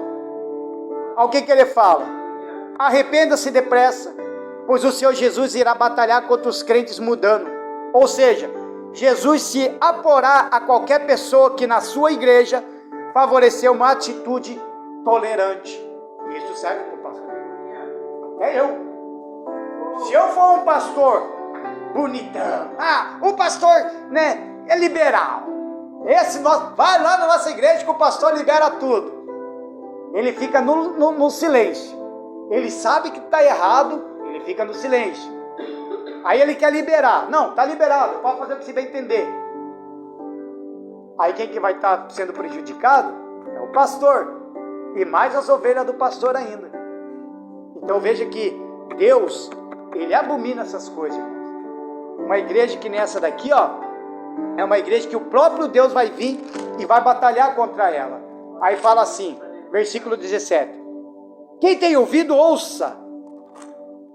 Ao que ele fala? Arrependa-se depressa, pois o Senhor Jesus irá batalhar contra os crentes mudando. Ou seja, Jesus se aporá a qualquer pessoa que na sua igreja favoreceu uma atitude tolerante. Isso serve para o pastor. Até eu. Se eu for um pastor bonitão, o pastor, é liberal. Vai lá na nossa igreja que o pastor libera tudo. Ele fica no silêncio. Ele sabe que está errado, ele fica no silêncio. Aí ele quer liberar. Não, está liberado, pode fazer o que você bem entender. Aí quem que vai estar sendo prejudicado é o pastor. E mais as ovelhas do pastor ainda. Então veja que Deus, ele abomina essas coisas. Uma igreja que nem essa daqui, é uma igreja que o próprio Deus vai vir e vai batalhar contra ela. Aí fala assim, versículo 17. Quem tem ouvido, ouça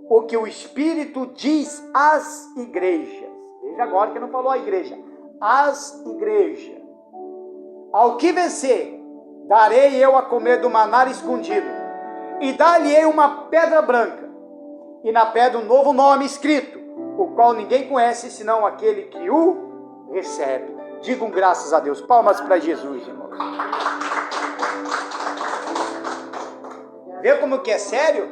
o que o Espírito diz às igrejas. Veja agora que não falou a igreja. Às igrejas. Ao que vencer, darei eu a comer do maná escondido, E dar-lhe-ei uma pedra branca, e na pedra um novo nome escrito, o qual ninguém conhece, senão aquele que o recebe. Digam graças a Deus. Palmas para Jesus, irmãos. Vê como que é sério?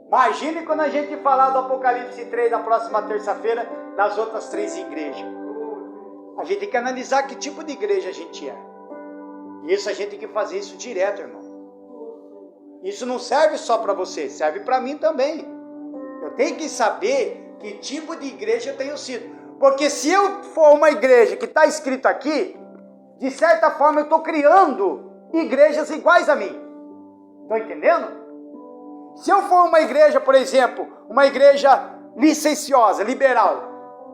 Imagine quando a gente falar do Apocalipse 3 na próxima terça-feira, nas outras 3 igrejas. A gente tem que analisar que tipo de igreja a gente é. E isso a gente tem que fazer isso direto, irmão. Isso não serve só para você, serve para mim também. Eu tenho que saber que tipo de igreja eu tenho sido. Porque se eu for uma igreja que está escrito aqui, de certa forma eu estou criando igrejas iguais a mim. Estão entendendo? Se eu for uma igreja, por exemplo, uma igreja licenciosa, liberal,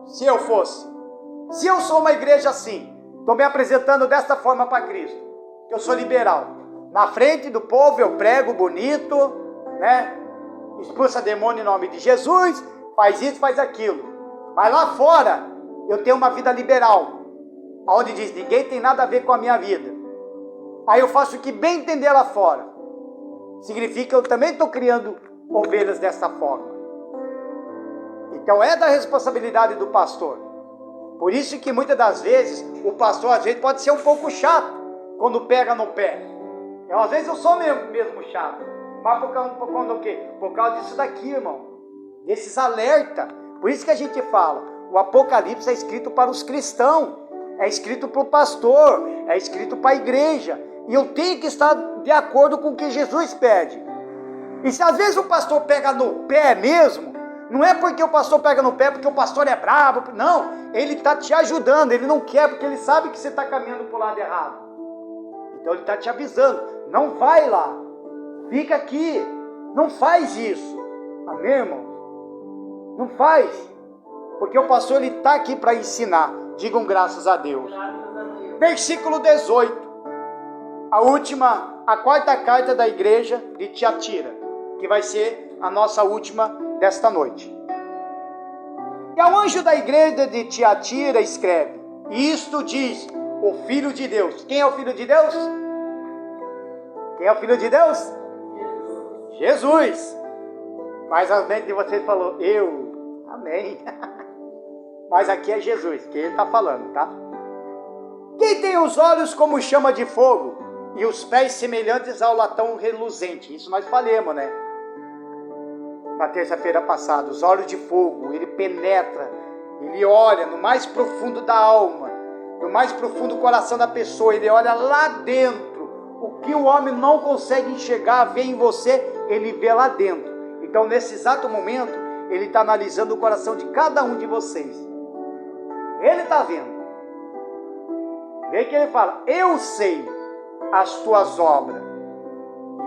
se eu sou uma igreja assim, estou me apresentando desta forma para Cristo, que eu sou liberal, na frente do povo eu prego bonito, né? Expulsa demônio em nome de Jesus, faz isso, faz aquilo, mas lá fora eu tenho uma vida liberal, onde diz, ninguém tem nada a ver com a minha vida, aí eu faço o que bem entender lá fora, significa que eu também estou criando ovelhas dessa forma. Então é da responsabilidade do pastor. Por isso que muitas das vezes o pastor às vezes pode ser um pouco chato quando pega no pé. Às vezes eu sou mesmo chato. Mas por causa do quê? Por causa disso daqui, irmão. Desses alerta. Por isso que a gente fala, o Apocalipse é escrito para os cristãos, é escrito para o pastor, é escrito para a igreja. E eu tenho que estar de acordo com o que Jesus pede. E se às vezes o pastor pega no pé mesmo, não é porque o pastor pega no pé porque o pastor é bravo, não, ele está te ajudando, ele não quer porque ele sabe que você está caminhando para o lado errado. Então ele está te avisando, não vai lá, fica aqui, não faz isso, amém, irmão? Não faz, porque o pastor ele está aqui para ensinar, digam graças a Deus. Versículo 18, a quarta carta da igreja de Tiatira, que vai ser a nossa última desta noite. E ao anjo da igreja de Tiatira escreve, e isto diz o Filho de Deus. Quem é o Filho de Deus? Quem é o Filho de Deus? Jesus. Mas a mente de vocês falou, eu, amém. Mas aqui é Jesus, que ele está falando, tá? Quem tem os olhos como chama de fogo e os pés semelhantes ao latão reluzente. Isso nós falamos, né? Na terça-feira passada, os olhos de fogo, ele penetra, ele olha no mais profundo da alma, no mais profundo do coração da pessoa, ele olha lá dentro, o que o homem não consegue enxergar, ver em você, ele vê lá dentro. Então nesse exato momento, ele está analisando o coração de cada um de vocês, ele está vendo, vê que ele fala, eu sei as tuas obras,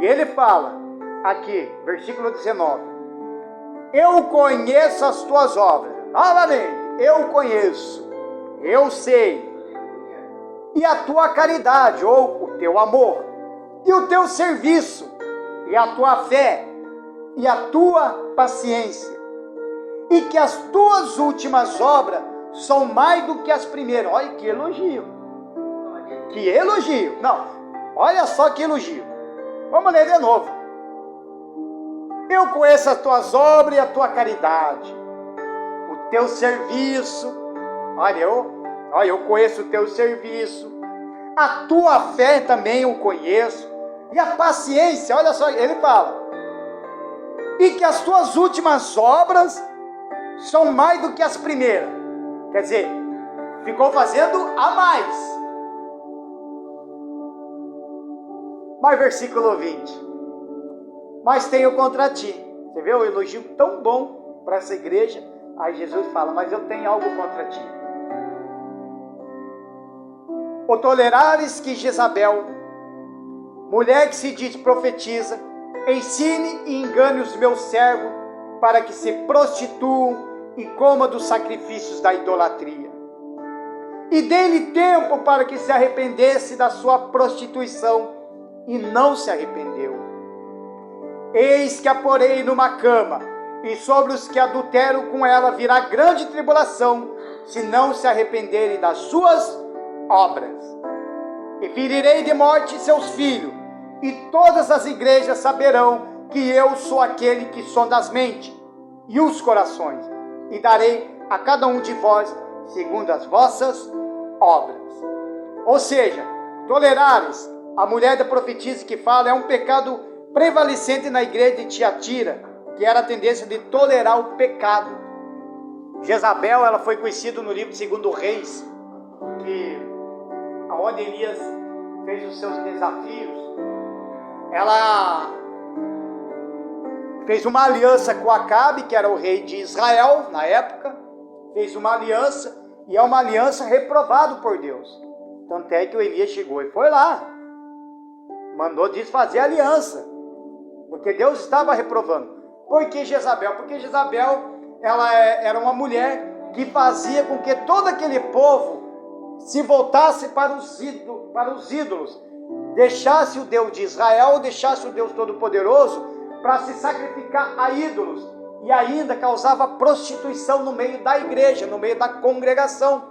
e ele fala, aqui, versículo 19, eu conheço as tuas obras. Novamente, eu conheço, eu sei. E a tua caridade, ou o teu amor, e o teu serviço, e a tua fé, e a tua paciência. E que as tuas últimas obras são mais do que as primeiras. Olha que elogio. Que elogio. Não, olha só que elogio. Vamos ler de novo. Eu conheço as tuas obras e a tua caridade, o teu serviço, olha, eu conheço o teu serviço, a tua fé também eu conheço, e a paciência, olha só, ele fala, e que as tuas últimas obras são mais do que as primeiras, quer dizer, ficou fazendo a mais. Mas versículo 20, mas tenho contra ti. Você vê o elogio tão bom para essa igreja? Aí Jesus fala, mas eu tenho algo contra ti. O tolerares que Jezabel, mulher que se diz profetiza, ensine e engane os meus servos para que se prostituam e coma dos sacrifícios da idolatria. E dê-lhe tempo para que se arrependesse da sua prostituição e não se arrependeu. Eis que a porei numa cama, e sobre os que adulteram com ela virá grande tribulação, se não se arrependerem das suas obras. E ferirei de morte seus filhos, e todas as igrejas saberão que eu sou aquele que sonda as mentes e os corações, e darei a cada um de vós segundo as vossas obras. Ou seja, tolerares a mulher da profetisa que fala é um pecado prevalecente na igreja de Tiatira, que era a tendência de tolerar o pecado. Jezabel, ela foi conhecida no livro de 2 Reis, que aonde Elias fez os seus desafios, ela fez uma aliança com Acabe, que era o rei de Israel na época, fez uma aliança, e é uma aliança reprovada por Deus. Tanto é que o Elias chegou e foi lá, mandou desfazer a aliança, porque Deus estava reprovando. Por que Jezabel? Porque Jezabel, ela era uma mulher que fazia com que todo aquele povo se voltasse para os ídolos, deixasse o Deus de Israel, deixasse o Deus Todo-Poderoso para se sacrificar a ídolos, e ainda causava prostituição no meio da igreja, no meio da congregação.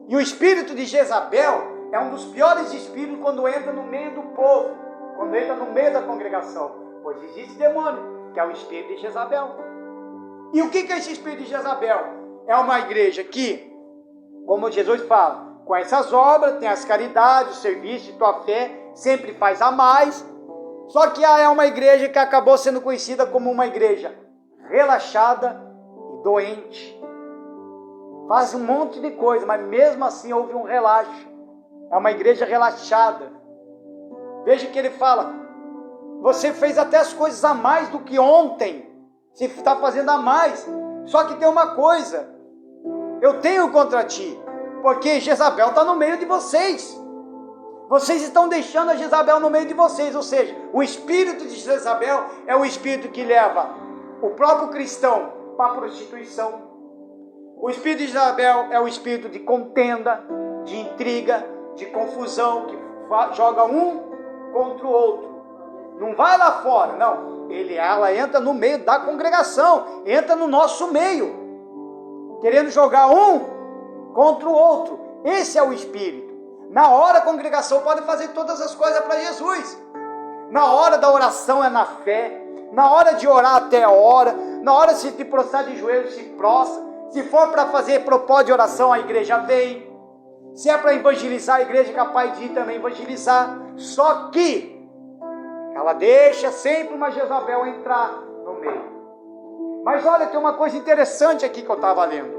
E o espírito de Jezabel é um dos piores espíritos quando entra no meio do povo, quando entra no meio da congregação, pois existe demônio, que é o espírito de Jezabel. E o que é esse espírito de Jezabel? É uma igreja que, como Jesus fala, com essas obras, tem as caridades, o serviço, tua fé, sempre faz a mais. Só que é uma igreja que acabou sendo conhecida como uma igreja relaxada e doente. Faz um monte de coisa, mas mesmo assim houve um relaxo. É uma igreja relaxada. Veja que ele fala, você fez até as coisas a mais do que ontem. Você está fazendo a mais. Só que tem uma coisa, eu tenho contra ti, porque Jezabel está no meio de vocês. Vocês estão deixando a Jezabel no meio de vocês. Ou seja, o espírito de Jezabel é o espírito que leva o próprio cristão para a prostituição. O espírito de Jezabel é o espírito de contenda, de intriga, de confusão, que joga um contra o outro. Não vai lá fora, não. Ela entra no meio da congregação, entra no nosso meio, querendo jogar um contra o outro. Esse é o espírito. Na hora a congregação pode fazer todas as coisas para Jesus. Na hora da oração é na fé. Na hora de orar até a hora. Na hora de se prostrar de joelhos, se prostra. Se for para fazer propósito de oração, a igreja vem. Se é para evangelizar, a igreja é capaz de ir também evangelizar. Só que ela deixa sempre uma Jezabel entrar no meio. Mas olha, tem uma coisa interessante aqui que eu estava lendo.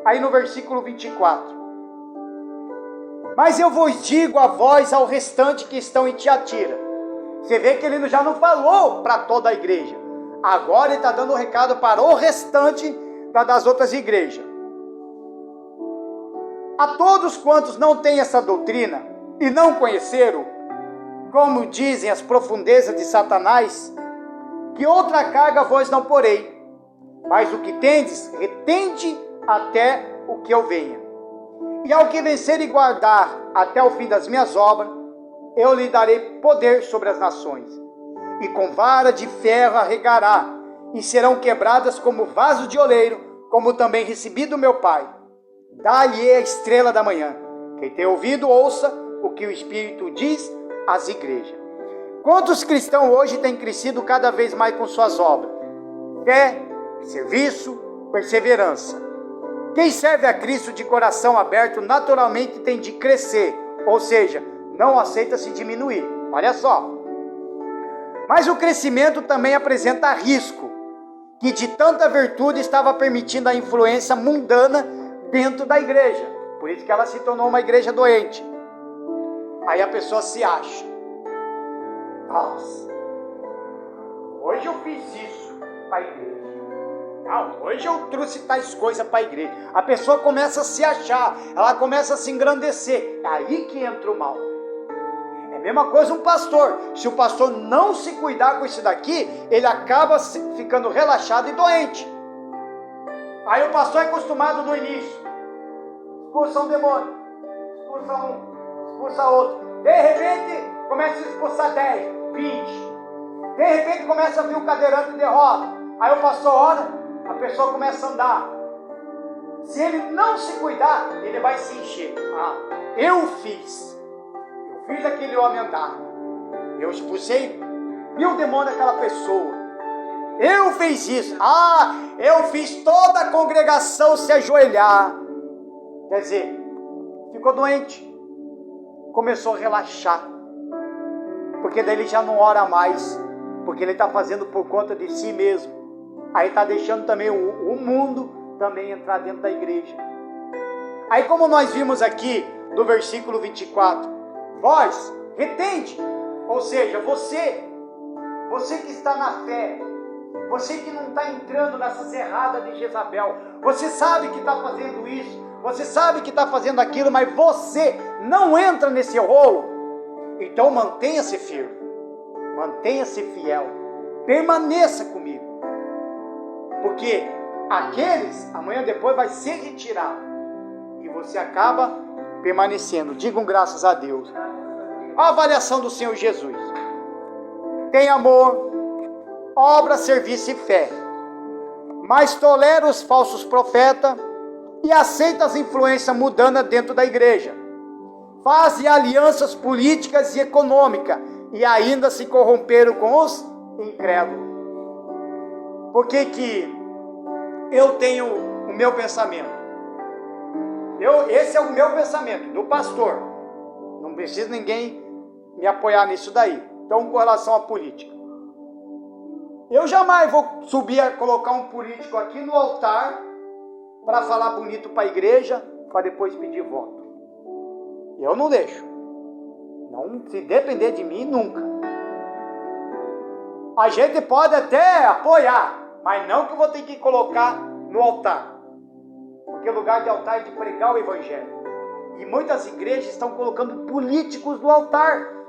Aí no versículo 24. Mas eu vos digo a vós, ao restante que estão em Tiatira. Você vê que ele já não falou para toda a igreja. Agora ele está dando um recado para o restante das outras igrejas. A todos quantos não têm essa doutrina e não conheceram, como dizem as profundezas de Satanás, que outra carga vós não porei, mas o que tendes, retende até o que eu venha. E ao que vencer e guardar até o fim das minhas obras, eu lhe darei poder sobre as nações, e com vara de ferro arregará, e serão quebradas como vaso de oleiro, como também recebi do meu Pai. Dá-lhe a estrela da manhã. Quem tem ouvido, ouça o que o Espírito diz às igrejas. Quantos cristãos hoje têm crescido cada vez mais com suas obras? Fé, serviço, perseverança. Quem serve a Cristo de coração aberto naturalmente tem de crescer, ou seja, não aceita se diminuir. Olha só. Mas o crescimento também apresenta risco, que de tanta virtude estava permitindo a influência mundana dentro da igreja. Por isso que ela se tornou uma igreja doente. Aí a pessoa se acha. Nossa, hoje eu fiz isso para a igreja. Não, hoje eu trouxe tais coisas para a igreja. A pessoa começa a se achar, ela começa a se engrandecer. É aí que entra o mal. É a mesma coisa um pastor. Se o pastor não se cuidar com isso daqui, ele acaba ficando relaxado e doente. Aí o pastor é acostumado no início. Expulsa um demônio, expulsa um, expulsa outro. De repente, começa a expulsar 10, 20. De repente, começa a vir um cadeirante de roda. Aí o pastor ora, a pessoa começa a andar. Se ele não se cuidar, ele vai se encher. Eu fiz aquele homem andar. Eu expulsei 1000 demônios daquela pessoa. Eu fiz isso. Eu fiz toda a congregação se ajoelhar. Quer dizer, ficou doente. Começou a relaxar. Porque daí ele já não ora mais. Porque ele está fazendo por conta de si mesmo. Aí está deixando também o mundo também entrar dentro da igreja. Aí como nós vimos aqui no versículo 24. Vós, retende. Ou seja, você que está na fé. Você que não está entrando nessas erradas de Jezabel. Você sabe que está fazendo isso. Você sabe que está fazendo aquilo. Mas você não entra nesse rolo. Então mantenha-se firme. Mantenha-se fiel. Permaneça comigo. Porque aqueles, amanhã depois vai ser retirado. E você acaba permanecendo. Digam graças a Deus. A avaliação do Senhor Jesus. Tem amor, obra, serviço e fé. Mas tolera os falsos profetas e aceita as influências mundanas dentro da igreja. Faz alianças políticas e econômicas e ainda se corromperam com os incrédulos. Por que eu tenho o meu pensamento? Esse é o meu pensamento, do pastor. Não precisa ninguém me apoiar nisso daí. Então, com relação à política. Eu jamais vou subir a colocar um político aqui no altar para falar bonito para a igreja, para depois pedir voto. Eu não deixo. Não, se depender de mim, nunca. A gente pode até apoiar, mas não que eu vou ter que colocar no altar. Porque o lugar de altar é de pregar o evangelho. E muitas igrejas estão colocando políticos no altar,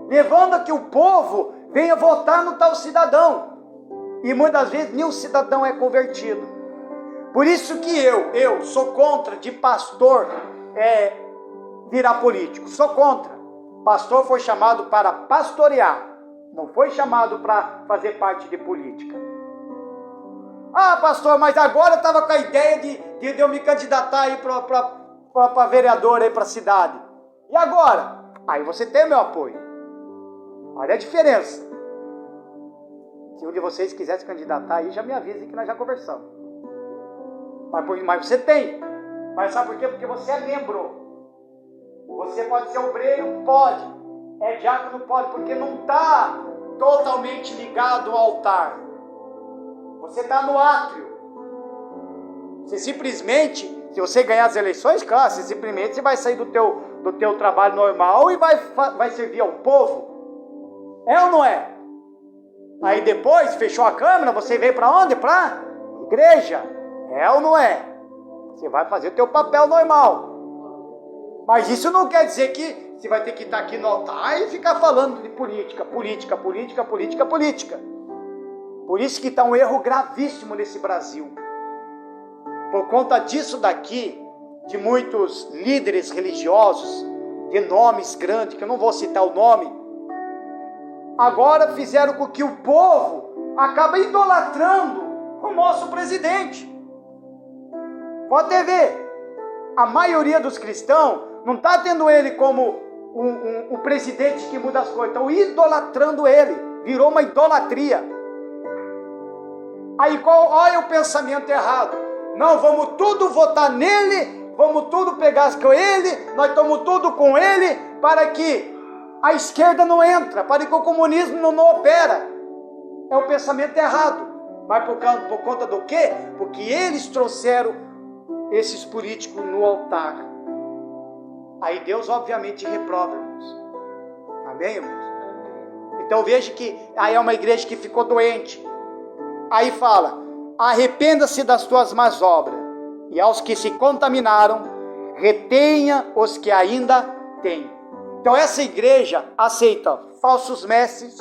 levando a que o povo venha votar no tal cidadão. E muitas vezes nenhum cidadão é convertido. Por isso que eu sou contra de pastor virar político. Sou contra. Pastor foi chamado para pastorear. Não foi chamado para fazer parte de política. Pastor, mas agora eu estava com a ideia de eu me candidatar aí para vereador aí para a cidade. E agora? Aí você tem meu apoio. Olha a diferença. Se um de vocês quiser se candidatar aí, já me avise que nós já conversamos. Mas você tem. Mas sabe por quê? Porque você é membro. Você pode ser obreiro? Pode. É diácono? Pode, porque não está totalmente ligado ao altar. Você está no átrio. Você simplesmente, se você ganhar as eleições, claro, você vai sair do teu trabalho normal e vai servir ao povo. É ou não é? Aí depois, fechou a Câmara, você veio para onde? Para igreja. É ou não é? Você vai fazer o teu papel normal. Mas isso não quer dizer que você vai ter que estar aqui no altar e ficar falando de política. Por isso que está um erro gravíssimo nesse Brasil. Por conta disso daqui, de muitos líderes religiosos, de nomes grandes, que eu não vou citar o nome, agora fizeram com que o povo acabe idolatrando o nosso presidente. Pode ver, a maioria dos cristãos não está tendo ele como um presidente que muda as coisas, estão idolatrando ele, virou uma idolatria. Aí olha o pensamento errado. Não, vamos tudo votar nele, vamos tudo pegar com ele, nós estamos tudo com ele, para que a esquerda não entra, para que o comunismo não opera. É o pensamento errado. Mas por conta do quê? Porque eles trouxeram esses políticos no altar. Aí Deus obviamente reprova, irmãos. Amém, irmãos? Então veja que aí é uma igreja que ficou doente. Aí fala: arrependa-se das tuas más obras, e aos que se contaminaram, retenha os que ainda têm. Então essa igreja aceita falsos mestres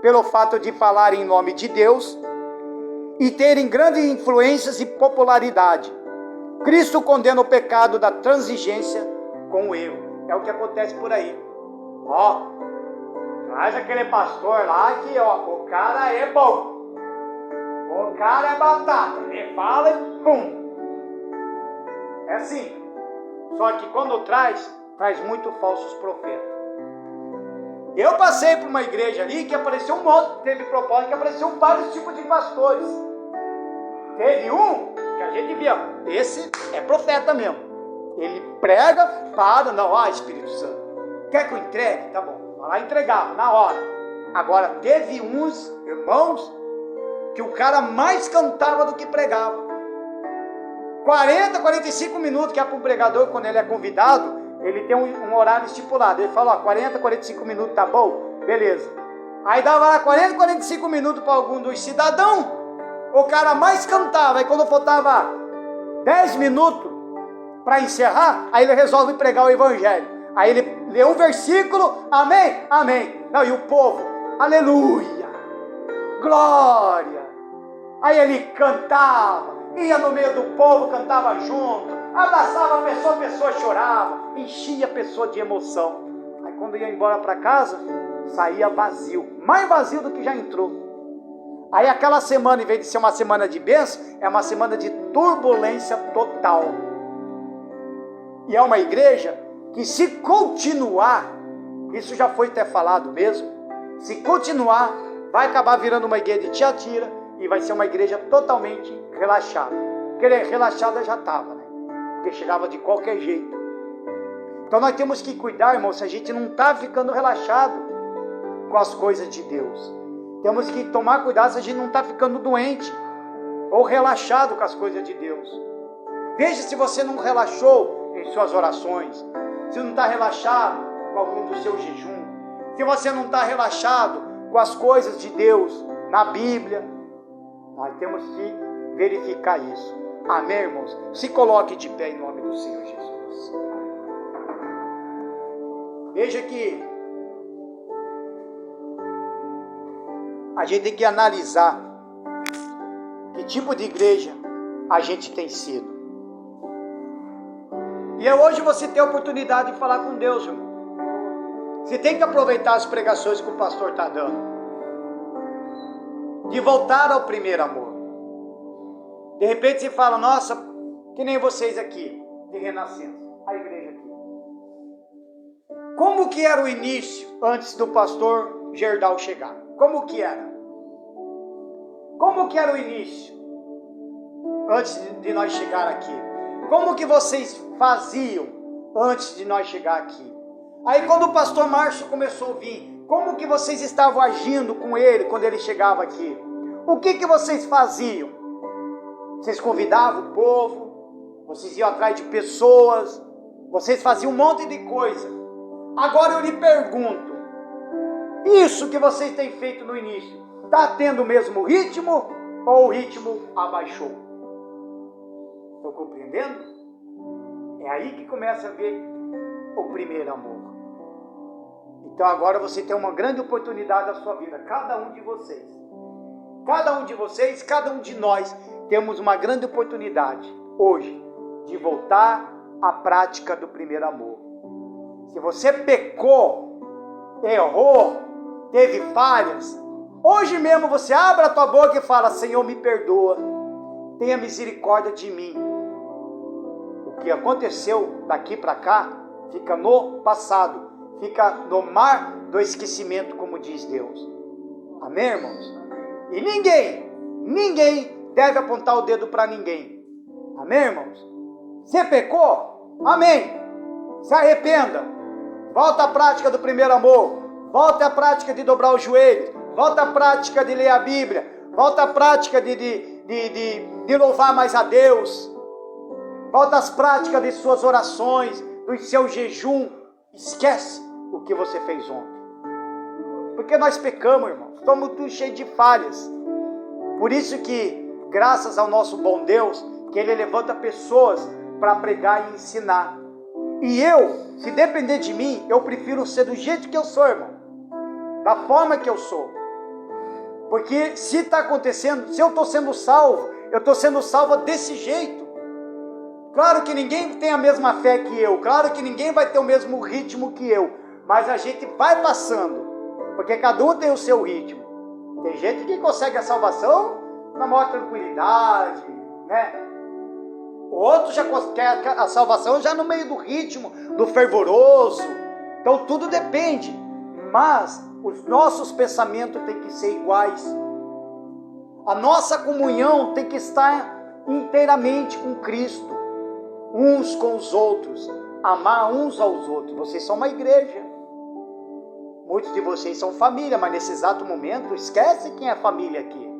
pelo fato de falar em nome de Deus e terem grandes influências e popularidade. Cristo condena o pecado da transigência com o erro. É o que acontece por aí. Traz aquele pastor lá que o cara é bom. O cara é batata. Ele fala e pum. É assim. Só que quando traz muito falsos profetas. Eu passei por uma igreja ali que apareceu um monte, teve propósito, que apareceu vários tipos de pastores. Teve um que a gente via, esse é profeta mesmo. Ele prega, não, Espírito Santo, quer que eu entregue? Tá bom, vai lá entregava, na hora. Agora, teve uns irmãos que o cara mais cantava do que pregava. 40, 45 minutos, que é para o pregador, quando ele é convidado, ele tem um horário estipulado. Ele fala, 40, 45 minutos, tá bom? Beleza. Aí dava lá 40, 45 minutos para algum dos cidadãos, o cara mais cantava. Aí quando faltava 10 minutos para encerrar, aí ele resolve pregar o evangelho. Aí ele lê um versículo, amém, amém. Não, e o povo, aleluia, glória. Aí ele cantava, ia no meio do povo, cantava junto, abraçava a pessoa chorava, enchia a pessoa de emoção. Aí quando ia embora para casa, saía vazio, mais vazio do que já entrou. Aí aquela semana, em vez de ser uma semana de bênção, é uma semana de turbulência total. E é uma igreja que, se continuar, isso já foi até falado mesmo, se continuar, vai acabar virando uma igreja de Tiatira e vai ser uma igreja totalmente relaxada. Porque relaxada já estava, né? Porque chegava de qualquer jeito. Então nós temos que cuidar, irmão, se a gente não está ficando relaxado com as coisas de Deus. Temos que tomar cuidado se a gente não está ficando doente ou relaxado com as coisas de Deus. Veja se você não relaxou em suas orações, se não está relaxado com algum do seu jejum, se você não está relaxado com as coisas de Deus na Bíblia. Nós temos que verificar isso. Amém, irmãos? Se coloque de pé em nome do Senhor Jesus. Veja que a gente tem que analisar que tipo de igreja a gente tem sido. E hoje você tem a oportunidade de falar com Deus, irmão. Você tem que aproveitar as pregações que o pastor está dando, de voltar ao primeiro amor. De repente você fala, nossa, que nem vocês aqui, de Renascença, a igreja aqui. Como que era o início antes do pastor Gerdau chegar? Como que era? Como que era o início antes de nós chegar aqui? Como que vocês faziam antes de nós chegar aqui? Aí quando o pastor Márcio começou a vir, como que vocês estavam agindo com ele quando ele chegava aqui? O que vocês faziam? Vocês convidavam o povo, vocês iam atrás de pessoas, vocês faziam um monte de coisa. Agora eu lhe pergunto, isso que vocês têm feito no início, está tendo o mesmo ritmo ou o ritmo abaixou? Estão compreendendo? É aí que começa a ver o primeiro amor. Então agora você tem uma grande oportunidade na sua vida, cada um de vocês. Cada um de vocês, cada um de nós, temos uma grande oportunidade hoje de voltar à prática do primeiro amor. Se você pecou, errou, teve falhas, hoje mesmo você abre a tua boca e fala, Senhor, me perdoa, tenha misericórdia de mim. O que aconteceu daqui para cá fica no passado, fica no mar do esquecimento, como diz Deus. Amém, irmãos? E ninguém deve apontar o dedo para ninguém. Amém, irmãos? Você pecou? Amém. Se arrependa. Volta à prática do primeiro amor. Volta à prática de dobrar os joelhos. Volta à prática de ler a Bíblia. Volta à prática de louvar mais a Deus. Volta às práticas de suas orações, do seu jejum. Esquece o que você fez ontem. Porque nós pecamos, irmão. Estamos tudo cheios de falhas. Por isso que, graças ao nosso bom Deus, que Ele levanta pessoas para pregar e ensinar. E eu, se depender de mim, eu prefiro ser do jeito que eu sou, irmão. Da forma que eu sou. Porque se está acontecendo, se eu estou sendo salvo, eu estou sendo salvo desse jeito. Claro que ninguém tem a mesma fé que eu. Claro que ninguém vai ter o mesmo ritmo que eu. Mas a gente vai passando. Porque cada um tem o seu ritmo. Tem gente que consegue a salvação na maior tranquilidade, né? O outro já quer a salvação já no meio do ritmo, do fervoroso. Então tudo depende. mas os nossos pensamentos têm que ser iguais. A nossa comunhão tem que estar inteiramente com Cristo, uns com os outros, amar uns aos outros. Vocês são uma igreja. Muitos de vocês são família, mas nesse exato momento, esquece quem é família aqui.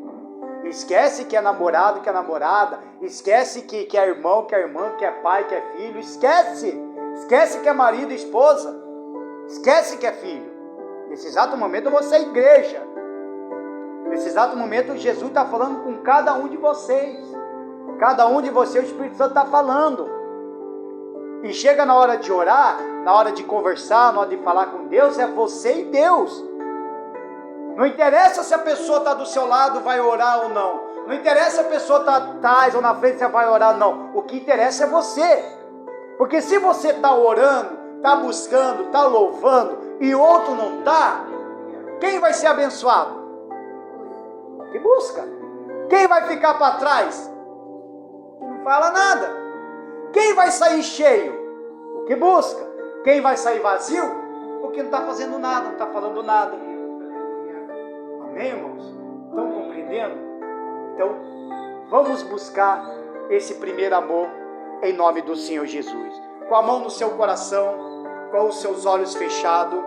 Esquece que é namorado, que é namorada. Esquece que é irmão, que é irmã, que é pai, que é filho. Esquece. Esquece que é marido e esposa. Esquece que é filho. Nesse exato momento você é igreja. Nesse exato momento Jesus está falando com cada um de vocês. Cada um de vocês o Espírito Santo está falando. E chega na hora de orar, na hora de conversar, na hora de falar com Deus, é você e Deus. Não interessa se a pessoa está do seu lado, vai orar ou não. Não interessa se a pessoa está atrás ou na frente, você vai orar ou não. O que interessa é você. Porque se você está orando, está buscando, está louvando, e outro não está, quem vai ser abençoado? O que busca. Quem vai ficar para trás? Não fala nada. Quem vai sair cheio? O que busca. Quem vai sair vazio? O que não está fazendo nada, não está falando nada. Amém, irmãos? Estão compreendendo? Então, vamos buscar esse primeiro amor em nome do Senhor Jesus. Com a mão no seu coração, com os seus olhos fechados,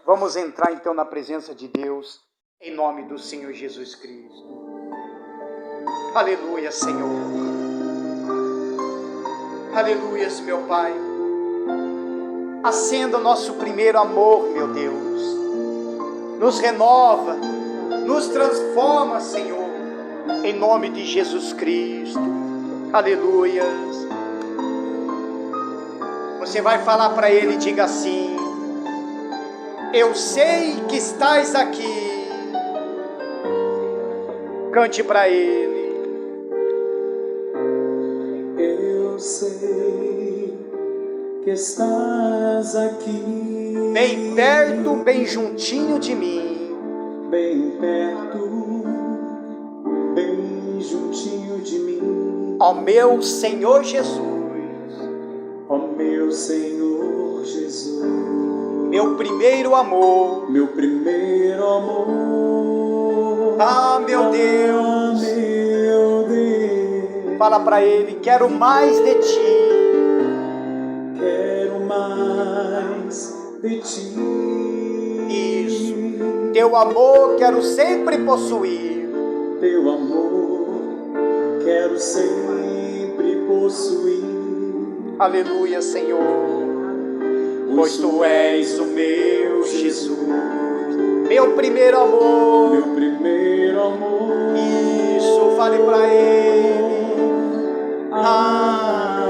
vamos entrar então na presença de Deus em nome do Senhor Jesus Cristo. Aleluia, Senhor. Aleluia, meu Pai. Acenda o nosso primeiro amor, meu Deus. Nos renova, nos transforma, Senhor, em nome de Jesus Cristo. Aleluia. Você vai falar para Ele, diga assim: eu sei que estás aqui. Cante para Ele. Eu sei que estás aqui, Bem perto, bem juntinho de mim. bem perto, bem juntinho de mim. Ó meu Senhor Jesus, Ó meu Senhor Jesus, meu primeiro amor. meu primeiro amor. Ah, meu Deus. Ah, meu Deus. Fala para Ele: quero mais de Ti. Quero mais de Ti. Isso. Teu amor quero sempre possuir. Teu amor quero sempre possuir. Aleluia, Senhor. Pois Tu és o meu Jesus, meu primeiro amor. Meu primeiro amor. Isso, fale para Ele.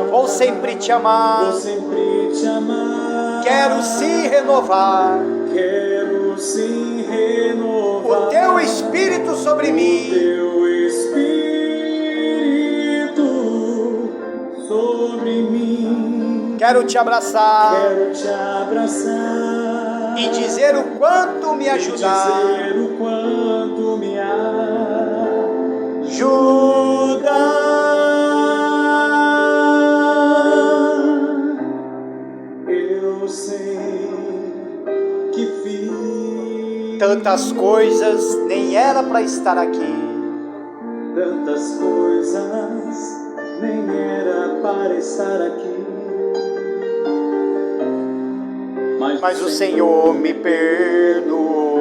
Vou sempre te amar. Vou sempre te amar. Quero sim renovar Quero sim renovar o Teu Espírito sobre mim. Teu Espírito sobre mim. Quero te abraçar Quero te abraçar e dizer o quanto me ajudar. dizer o quanto me Ajuda. Eu sei que fiz Tantas coisas nem era para estar aqui, tantas coisas, nem era para estar aqui. mas o Senhor me perdoou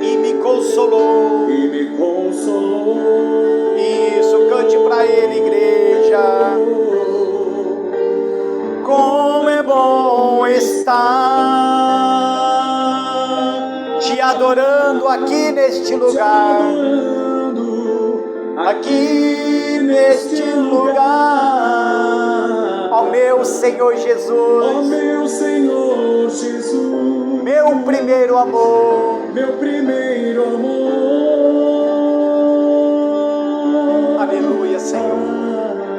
e me consolou. E me consolou. Isso, cante para Ele, igreja. Como é bom estar te adorando aqui neste lugar. Aqui neste lugar, ó meu Senhor Jesus, Ó meu Senhor Jesus, meu primeiro amor. meu primeiro amor. Aleluia, Senhor.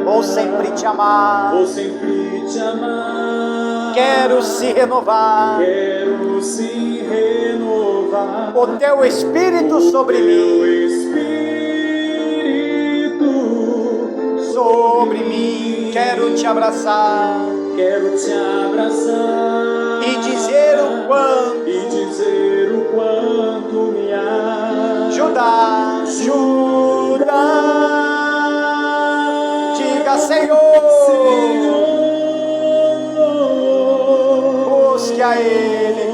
Vou sempre te amar. Vou sempre te amar. Quero se renovar Quero sim renovar o Teu Espírito sobre Teu mim. Espírito Sobre mim, quero te abraçar quero te abraçar e dizer o quanto me ajuda. Diga, Senhor, busque a Ele.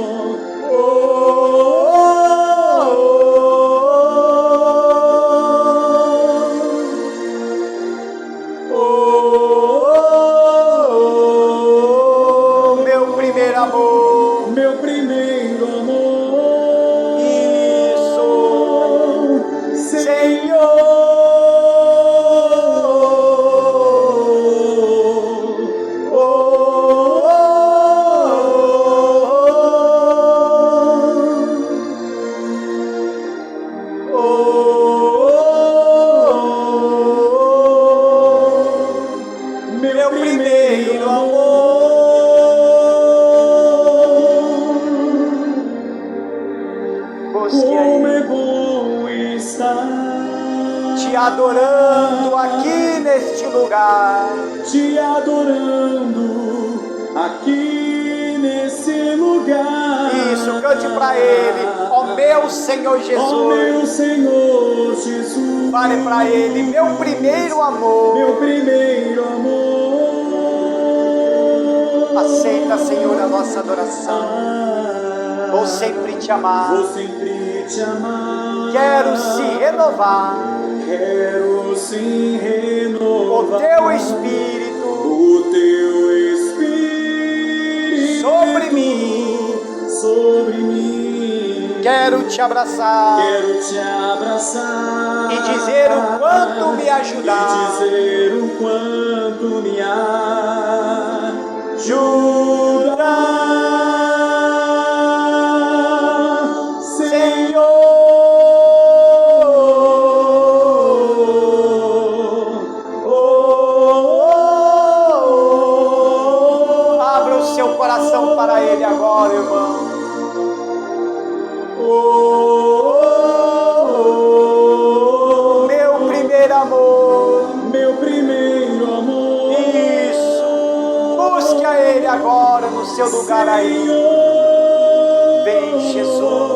Meu primeiro amor, meu primeiro amor. isso, Senhor. Meu primeiro amor, Como é bom estar te adorando aqui neste lugar, te adorando aqui nesse lugar. Isso, cante pra Ele, ó meu Senhor Jesus. Ó meu Senhor Jesus. Fale pra Ele, meu primeiro amor. Meu primeiro amor. Aceita, Senhor, a nossa adoração. Vou sempre te amar. Vou sempre te amar. Quero se renovar. Quero se renovar. O teu Espírito. O teu Espírito. Sobre mim. Sobre mim. Quero te abraçar. Quero te abraçar. E dizer o quanto me ajudar. E dizer o quanto me ajuda. Coração para Ele agora, irmão. Meu primeiro amor. Meu primeiro amor. Isso. Busque a Ele agora no seu lugar aí. Vem, Jesus.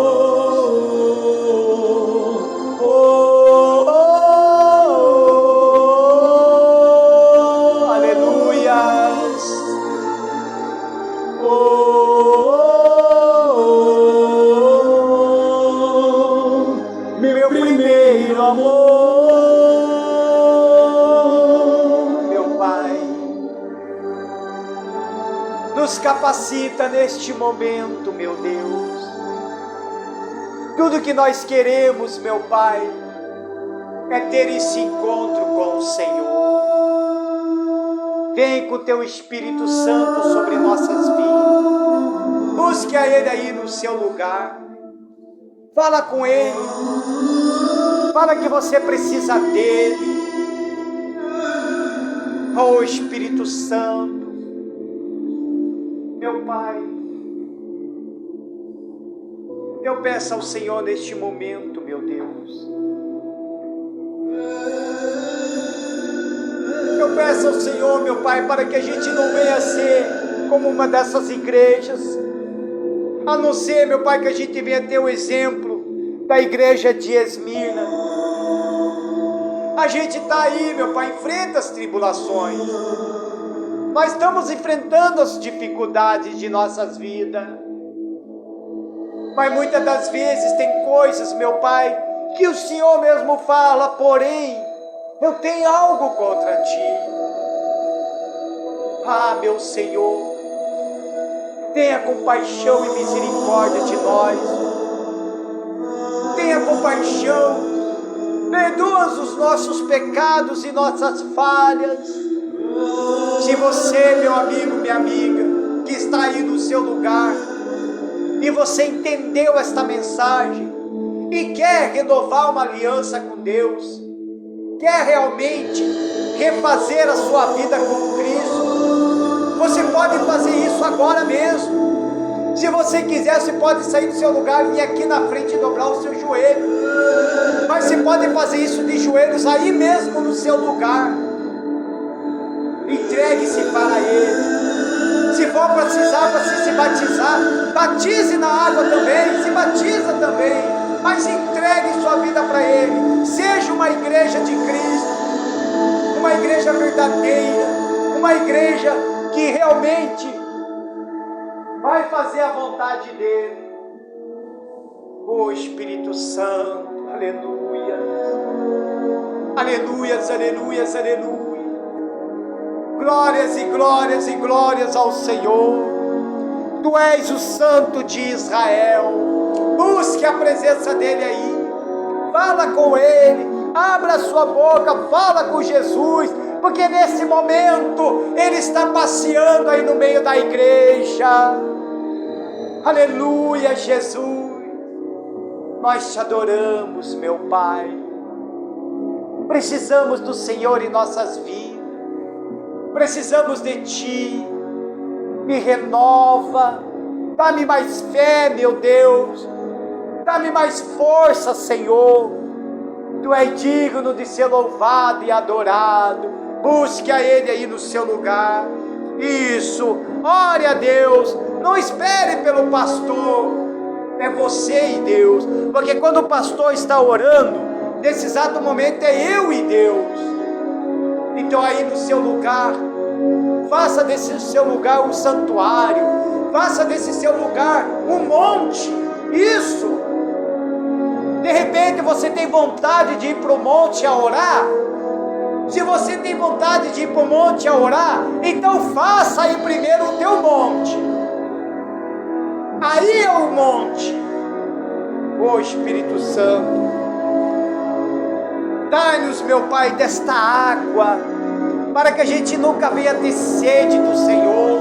Meu primeiro amor, meu Pai, nos capacita neste momento, meu Deus. Tudo que nós queremos, meu Pai, é ter esse encontro com o Senhor. Vem com o teu Espírito Santo sobre nossas vidas. Busque a Ele aí no seu lugar. Fala com Ele. Fala que você precisa dEle. Oh Espírito Santo, meu Pai, eu peço ao Senhor neste momento, meu Deus. Eu peço ao Senhor, meu Pai, para que a gente não venha ser como uma dessas igrejas, a não ser, meu Pai, que a gente venha ter o exemplo da igreja de Esmirna. A gente está aí, meu Pai, enfrenta as tribulações. Nós estamos enfrentando as dificuldades de nossas vidas. Mas muitas das vezes tem coisas, meu Pai, que o Senhor mesmo fala, porém, eu tenho algo contra ti. Ah, meu Senhor, tenha compaixão e misericórdia de nós. Tenha compaixão, perdoa os nossos pecados e nossas falhas. Se você, meu amigo, minha amiga, que está aí no seu lugar, e você entendeu esta mensagem, e quer renovar uma aliança com Deus, quer realmente refazer a sua vida com Cristo, você pode fazer isso agora mesmo. Se você quiser, você pode sair do seu lugar e vir aqui na frente e dobrar o seu joelho. Mas você pode fazer isso de joelhos aí mesmo no seu lugar. Entregue-se para Ele. Se for precisar para se batizar, batize na água também, se batiza também, mas entregue sua vida para Ele. Seja uma igreja de Cristo, uma igreja verdadeira, uma igreja que realmente vai fazer a vontade dEle. Oh Espírito Santo, aleluia, aleluias, aleluias, aleluia. Glórias e glórias e glórias ao Senhor. Tu és o Santo de Israel. Busque a presença dEle aí. Fala com Ele. Abra a sua boca. Fala com Jesus. Porque nesse momento Ele está passeando aí no meio da igreja. Aleluia, Jesus. Nós te adoramos, meu Pai. Precisamos do Senhor em nossas vidas. Precisamos de Ti. Me renova. Dá-me mais fé, meu Deus. Dá-me mais força, Senhor. Tu és digno de ser louvado e adorado. Busque a Ele aí no seu lugar. Isso. Ore a Deus. Não espere pelo pastor. É você e Deus. Porque quando o pastor está orando, nesse exato momento é eu e Deus. Então aí no seu lugar, faça desse seu lugar um santuário, faça desse seu lugar um monte. Isso. De repente você tem vontade de ir para o monte a orar. Se você tem vontade de ir para o monte a orar, então faça aí primeiro o teu monte. Aí é o monte. Ô Espírito Santo, dai-nos, meu Pai, desta água, para que a gente nunca venha ter sede do Senhor.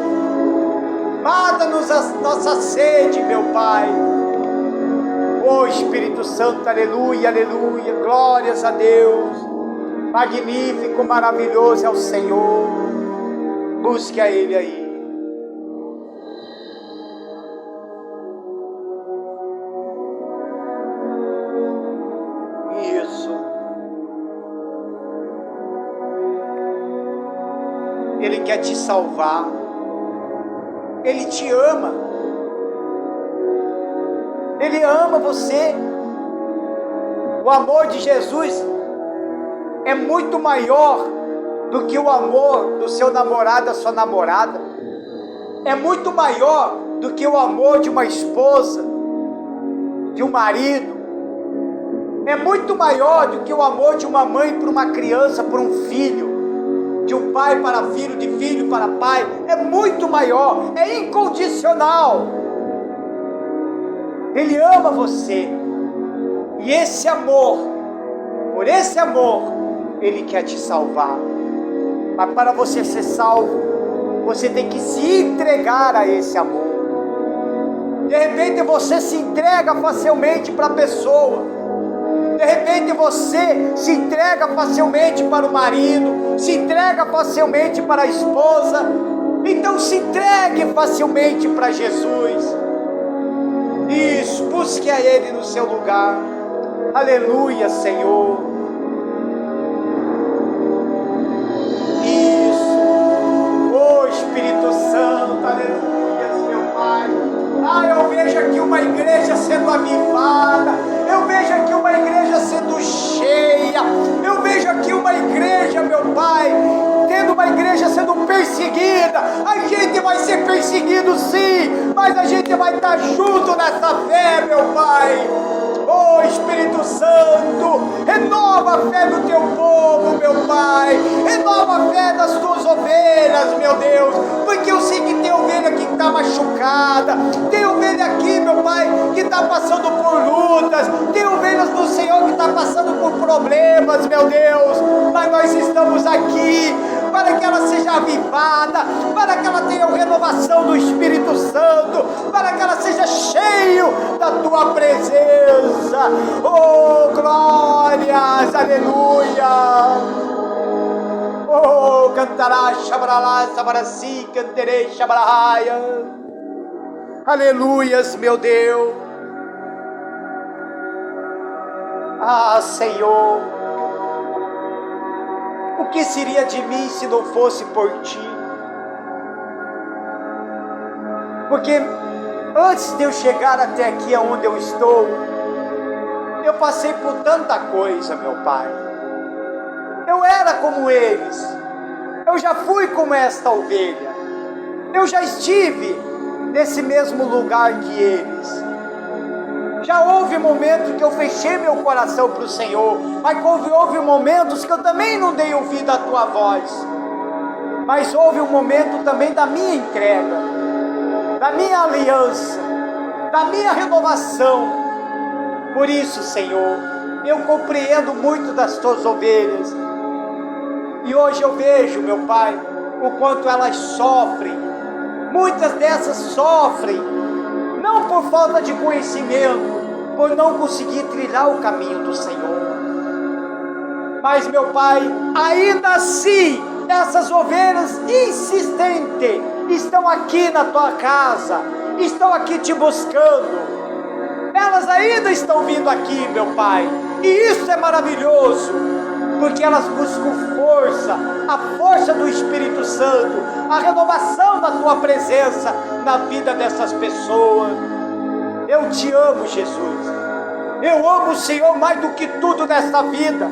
Mata-nos a nossa sede, meu Pai. Ô Espírito Santo, aleluia, aleluia, glórias a Deus. Magnífico, maravilhoso é o Senhor. Busque a Ele aí. Ele quer te salvar. Ele te ama. Ele ama você. O amor de Jesus é muito maior do que o amor do seu namorado, da sua namorada. É muito maior do que o amor de uma esposa, de um marido. É muito maior do que o amor de uma mãe para uma criança, para um filho. De um pai para filho, de filho para pai. É muito maior, é incondicional. Ele ama você. E esse amor, por esse amor, Ele quer te salvar. Mas para você ser salvo, você tem que se entregar a esse amor. De repente você se entrega facilmente para a pessoa. De repente você se entrega facilmente para o marido, se entrega facilmente para a esposa. Então se entregue facilmente para Jesus. Isso, busque a Ele no seu lugar. Aleluia, Senhor. Isso. Oh Espírito Santo, aleluia, meu Pai. Eu vejo aqui uma igreja sendo avivada. Eu vejo aqui uma igreja sendo cheia. Eu vejo aqui uma igreja, meu Pai, tendo uma igreja sendo perseguida. A gente vai ser perseguido sim, mas a gente vai estar junto nessa fé, meu Pai. Oh Espírito Santo, renova a fé do teu povo, meu Pai. Renova a fé das tuas ovelhas, meu Deus. Porque eu sei que tem ovelha aqui que está machucada. Tem ovelha aqui, meu Pai, que está passando por lutas. Tem ovelhas do Senhor que está passando por problemas, meu Deus. Mas nós estamos aqui para que ela seja avivada, para que ela tenha renovação do Espírito Santo, para que ela seja cheia da tua presença. Oh, glórias, aleluia. Oh, cantará, chabaralá, sabaraci, canterei, chabarahaya. Aleluias, meu Deus. Ah, Senhor, o que seria de mim se não fosse por Ti? Porque antes de eu chegar até aqui onde eu estou, eu passei por tanta coisa, meu Pai. Eu era como eles. Eu já fui como esta ovelha. Eu já estive nesse mesmo lugar que eles. Já houve momentos que eu fechei meu coração para o Senhor, mas houve momentos que eu também não dei ouvido à Tua voz. Mas houve um momento também da minha entrega, da minha aliança, da minha renovação. Por isso, Senhor, eu compreendo muito das Tuas ovelhas. E hoje eu vejo, meu Pai, o quanto elas sofrem. Muitas dessas sofrem, não por falta de conhecimento, por não conseguir trilhar o caminho do Senhor. Mas, meu Pai, ainda assim, essas ovelhas insistentes estão aqui na Tua casa, estão aqui Te buscando. Elas ainda estão vindo aqui, meu Pai, e isso é maravilhoso, porque elas buscam força, a força do Espírito Santo, a renovação da Tua presença na vida dessas pessoas. Eu Te amo, Jesus. Eu amo o Senhor mais do que tudo nesta vida.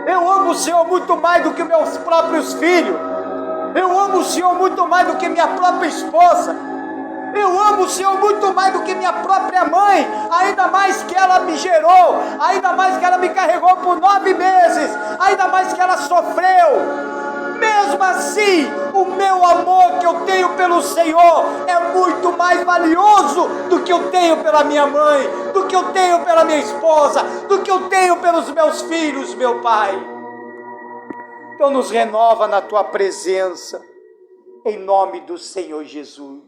Eu amo o Senhor muito mais do que meus próprios filhos. Eu amo o Senhor muito mais do que minha própria esposa. Eu amo o Senhor muito mais do que minha própria mãe, ainda mais que ela me gerou, ainda mais que ela me carregou por 9 meses, ainda mais que ela sofreu. Mesmo assim, o meu amor que eu tenho pelo Senhor é muito mais valioso do que eu tenho pela minha mãe, do que eu tenho pela minha esposa, do que eu tenho pelos meus filhos, meu Pai. Então nos renova na Tua presença, em nome do Senhor Jesus.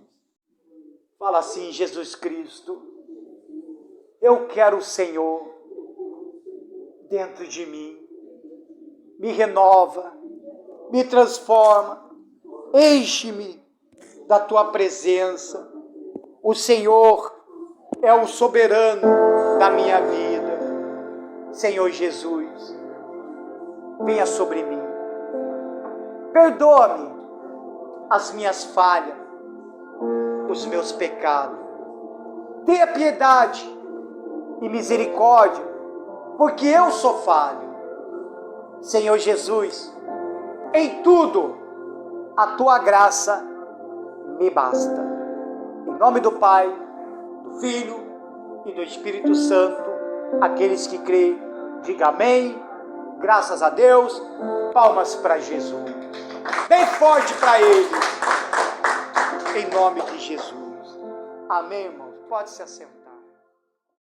Fala assim: Jesus Cristo, eu quero o Senhor dentro de mim. Me renova, me transforma, enche-me da Tua presença. O Senhor é o soberano da minha vida. Senhor Jesus, venha sobre mim. Perdoa-me as minhas falhas, os meus pecados. Tenha piedade e misericórdia, porque eu sou falho. Senhor Jesus, em tudo a Tua graça me basta. Em nome do Pai, do Filho e do Espírito Santo, aqueles que creem, diga amém. Graças a Deus. Palmas para Jesus. Bem forte para Ele. Em nome de Jesus. Amém, irmãos? Pode se assentar.